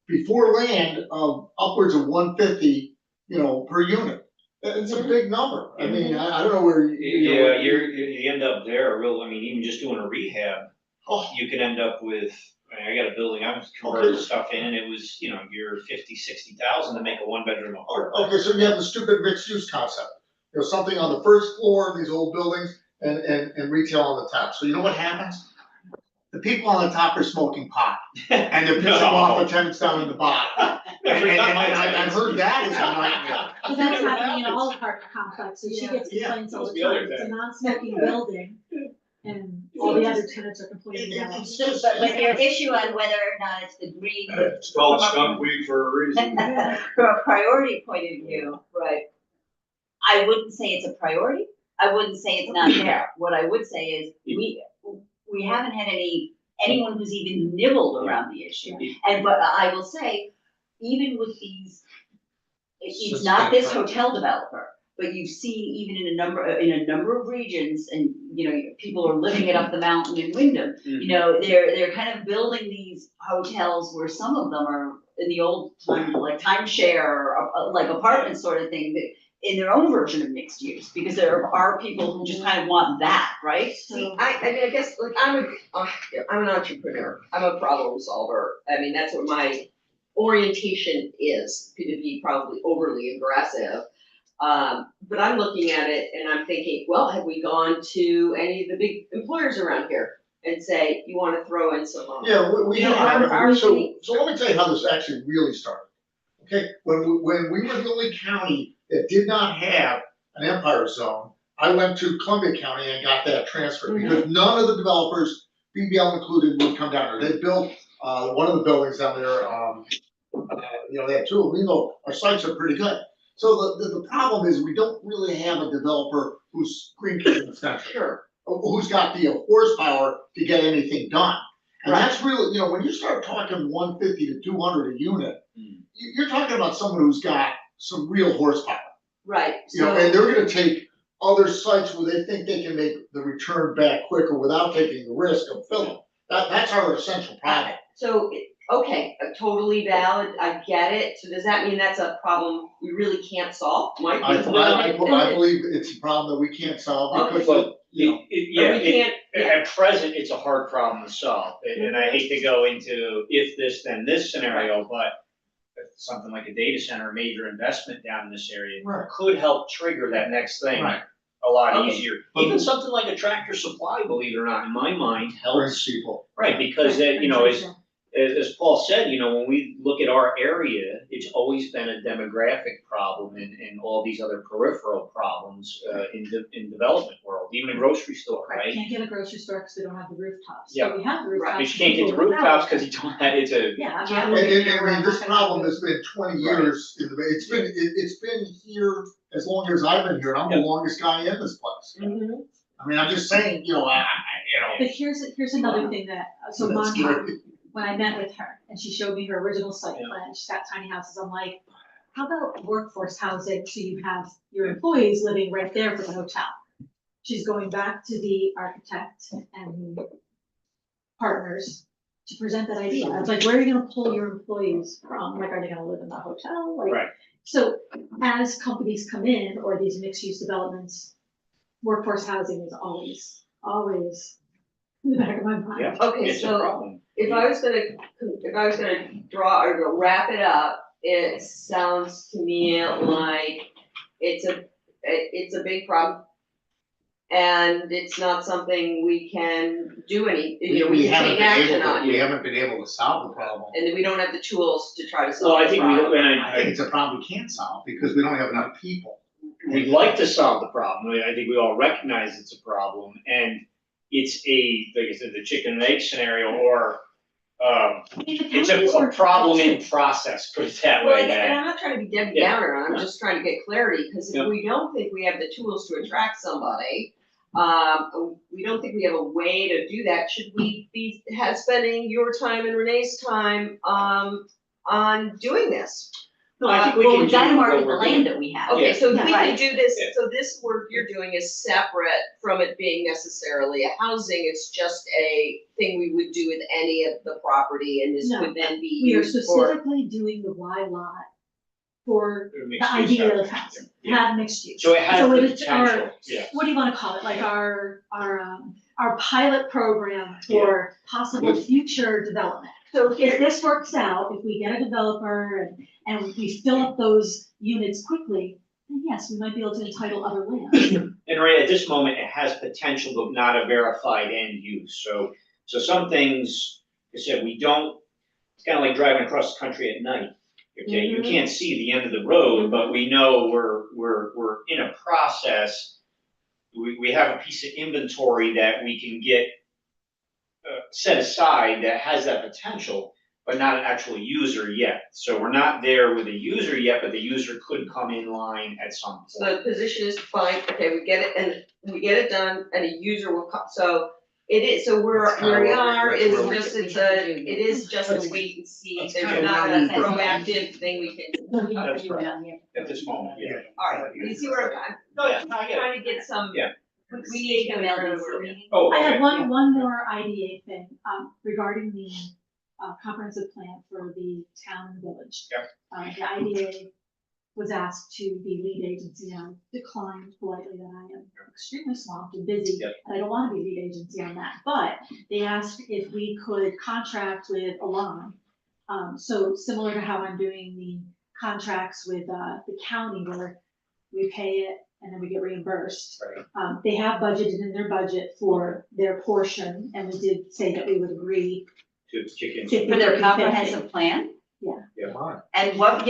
before land of upwards of 150, per unit. It's a big number. I mean, I don't know where
Yeah, you end up there, even just doing a rehab,
Oh,
you could end up with, I got a building, I was converting stuff in, it was, you're 50,000-60,000 to make a 1-bedroom apartment.
okay, so you have the stupid mixed use concept. Something on the first floor of these old buildings and retail on the top. So you know what happens? The people on the top are smoking pot and they're pissing off the tenants down in the bottom. And I've heard that is a nightmare.
But that's happening in all apartment complexes, she gets
Yeah.
complaints all
That's
the
the other
time, it's a
thing.
non-smoking building, and all the other tenants are complaining about it.
It's just.
But your issue on whether or not it's the green,
It's called skunk weed for a reason.
from a priority point of view, right? I wouldn't say it's a priority, I wouldn't say it's not there, what I would say is, we haven't had anyone who's even nibbled around the issue. But I will say, even with these, it's not this hotel developer, but you've seen even in a number of regions, and, people are living it up the mountain in Wyndham. They're kind of building these hotels where some of them are in the old time, like timeshare, or like apartment sort of thing, but in their own version of mixed use, because there are people who just kind of want that, right?
see, I guess, like, I'm an entrepreneur, I'm a problem solver, I mean, that's what my orientation is, to be probably overly aggressive. But I'm looking at it and I'm thinking, well, have we gone to any of the big employers around here and say, you wanna throw in some?
Yeah, we
You know,
have,
our
so
city-
let me tell you how this actually really started. Okay, when we were the only county that did not have an empire zone, I went to Columbia County and got that transferred, because none of the developers, BBL included, would come down there. They built, one of the buildings down there, they had two, we know our sites are pretty good. So the problem is, we don't really have a developer who's Greene County centric.
Sure.
Who's got the horsepower to get anything done. And that's really, when you start talking 150 to 200 a unit, you're talking about someone who's got some real horsepower.
Right,
And they're gonna take other sites where they think they can make the return back quicker without taking the risk of filling. That's our essential problem.
so, okay, totally valid, I get it, so does that mean that's a problem we really can't solve? Might be.
I believe it's a problem that we can't solve because,
Well,
But we can't,
at present, it's a hard problem to solve, and I hate to go into if this, then this scenario, but something like a data center, a major investment down in this area
Right.
could help trigger that next thing
Right.
a lot
Okay.
easier. Even something like a Tractor Supply, believe it or not, in my mind,
brings
helps,
people.
right, because as Paul said, when we look at our area, it's always been a demographic problem and all these other peripheral problems in development world, even a grocery store, right?
Can't get a grocery store because they don't have the rooftops.
Yeah.
But we have the rooftops.
You just can't get the rooftops because you don't have, it's a,
Yeah. I'm
Yeah.
not looking
And
at
this
where
problem
I'm
has been 20 years in the, it's been here as long as I've been here, and I'm the longest guy in this place. I mean, I'm just saying, you know,
But here's another thing that, so
That's
Montauk,
great.
when I met with her and she showed me her original site plan, she's got tiny houses, I'm like, how about workforce housing, so you have your employees living right there for the hotel? She's going back to the architect and partners to present that idea. I was like, where are you gonna pull your employees from? Like, are they gonna live in the hotel? Like,
Right.
so as companies come in, or these mixed-use developments, workforce housing is always in the back of my mind.
Yeah.
Okay,
It's a
so
problem.
if I was gonna draw or go wrap it up, it sounds to me like it's a big problem. And it's not something we can do we can take action on.
We haven't been able to solve the problem.
And we don't have the tools to try to
Well,
solve
I
the
think we
problem.
don't, and
I think it's a problem we can't solve because we don't have enough people.
we'd like to solve the problem. I think we all recognize it's a problem, and it's like I said, the chicken and egg scenario, or it's a problem in process, put it that
Well,
way.
and
that-
I'm not trying to be Debbie
Yeah.
Downer, I'm just trying to get clarity, because
Yeah.
if we don't think we have the tools to attract somebody, we don't think we have a way to do that, should we be spending your time and Renee's time, on doing this?
No, I think we
Well,
can
we've got to
do what
market the
we're
land
doing.
that we have.
Okay, so if
Yeah.
we can
Right.
do this,
Yeah.
so this work you're doing is separate from it being necessarily a housing, it's just a thing we would do with any of the property, and this
No.
would then be
We are
used for.
specifically doing the Y lot for
Mixed
the
use
idea
housing.
of housing,
Yeah.
have mixed use.
So it has the
it's our-
potential, yeah.
What do you wanna call it, like our pilot program for possible future development. So if this works out, if we get a developer and we fill up those units quickly, then yes, we might be able to entitle other land.
And right at this moment, it has potential, but not a verified end use. So some things, like I said, we don't, it's kind of like driving across the country at night. Okay, you can't see the end of the road, but we know we're in a process. We have a piece of inventory that we can get set aside that has that potential, but not an actual user yet. So we're not there with a user yet, but the user could come in line at some
So
point.
the position is fine, okay, we get it, and we get it done, and a user will come, so it is, so
That's
where we
kinda what
are
we-
is
that's where we-
just, it is just a
That's-
wait and see,
that's
there's
kinda
not a
where we-
proactive thing we can do.
That's right. At this moment, yeah.
Alright, you see where I'm
Oh, yeah, I get it.
trying to get some.
Yeah.
We need to make sure.
Oh,
I
okay.
have one more IDA thing, regarding the comprehensive plan for the town and village.
Yep.
The IDA was asked to be lead agency, and I declined politely that I am extremely swamped and busy.
Yep.
And I don't wanna be lead agency on that, but they asked if we could contract with Alon. So similar to how I'm doing the contracts with, the county where we pay it and then we get reimbursed.
Right.
They have budgeted in their budget for their portion, and we did say that we would agree.
To kick in.
50,
For their
50.
comprehensive plan?
Come on.
And what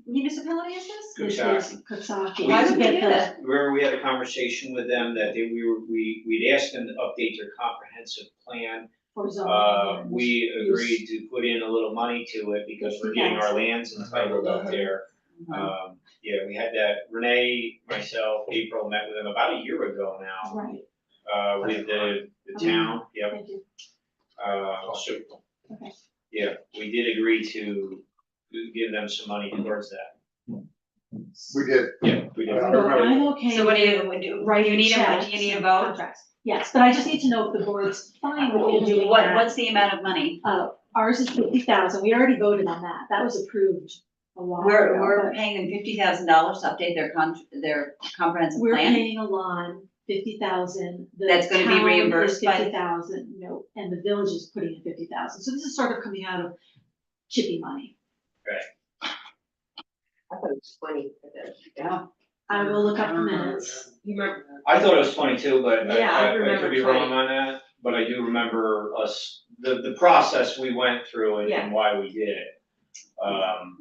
municipality is this?
This is Coxsackie.
Why
To
would we
get
do
the-
that?
Remember, we had a conversation with them that we'd asked them to update their comprehensive plan.
For zoning. and
We
use.
agreed to put in a little money to it because we're getting our lands entitled up there. Yeah, we had that, Renee, myself, April met with them about a year ago now,
Right,
with the town, yep.
thank you.
So,
Okay.
yeah, we did agree to give them some money towards that.
We did.
Yeah, we did.
I
So
remember.
I'm okay.
So what do
with
you
writing
need
checks
do you need a
and
vote?
contracts. Yes, but I just need to know if the board's fine with me doing that.
What's the amount of money?
Ours is 50,000, we already voted on that, that was approved a while ago.
We're
but
paying them $50,000 to update their comprehensive
We're
plan?
paying Alon 50,000, the
That's gonna be
town is
reimbursed by-
50,000, no, and the village is putting in 50,000, so this is sort of coming out of chippy money.
I thought it was 20.
Yeah.
I will look up the minutes.
You remember?
I thought it was 22, but
Yeah, I
I
remember
could be
20.
wrong on that, but I do remember us, the process we went through and
Yeah.
why we did it.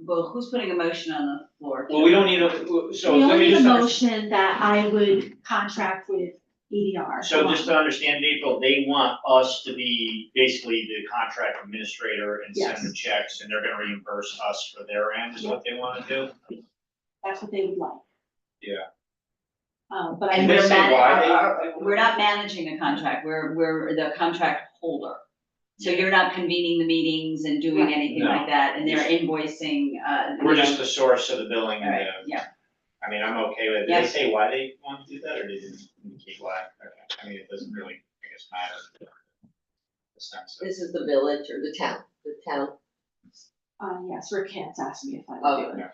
Well, who's putting a motion on the floor?
Well, we don't need a, so
We
let
only
me
need a
just,
motion that I would contract with EDR.
so just to understand, April, they want us to be basically the contract administrator and send the checks, and they're gonna reimburse us for their end, is what they wanna do?
That's what they would like.
Yeah.
But I.
And
Did they
we're
say why
we're not managing the contract, we're the contract holder. So you're not convening the meetings and doing
Right.
anything
No.
like that, and they're invoicing,
We're just the source of the billing and
Right,
the,
yeah.
I mean, I'm okay with it. Did
Yeah.
they say why they want to do that, or they didn't indicate why? Okay, I mean, it doesn't really, I guess, matter. The sense of.
This is the village or the town,
Yes, Rick Katz asked me if I would do it.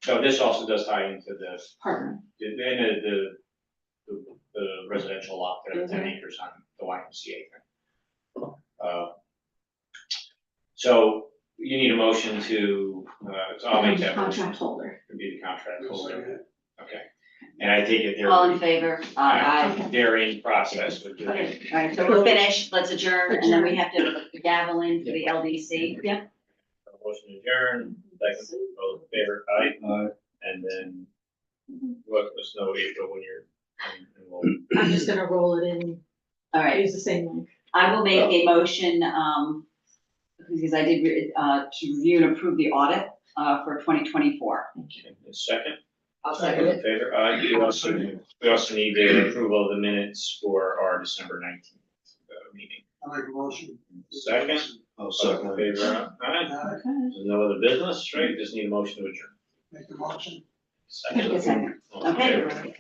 So this also does tie into the,
Partner.
the residential lot, there, 10 acres on the YMCA thing. So you need a motion to, so I'll make that motion.
Contract holder.
To be the contract holder. Okay, and I take it they're.
All in favor? Aye.
They're in process with doing.
Okay, all right, so we're finished, let's adjourn, and then we have to gavel in for the LDC.
Yep.
Motion to adjourn, second, all in favor, aye. And then, let us know, April, when you're, and we'll.
I'm just gonna roll it in,
All right,
use the same link.
I will make a motion, because I did, to review and approve the audit, for 2024.
A second,
I'll
all
second
in
it.
favor, aye. We also need the approval of the minutes for our December 19th meeting.
I make a motion.
Second,
I'll
all
second
in
it.
favor, aye.
Okay.
There's no other business, right? Just need a motion to adjourn.
Make the motion.
Second.
Second.
All in
Okay.
favor?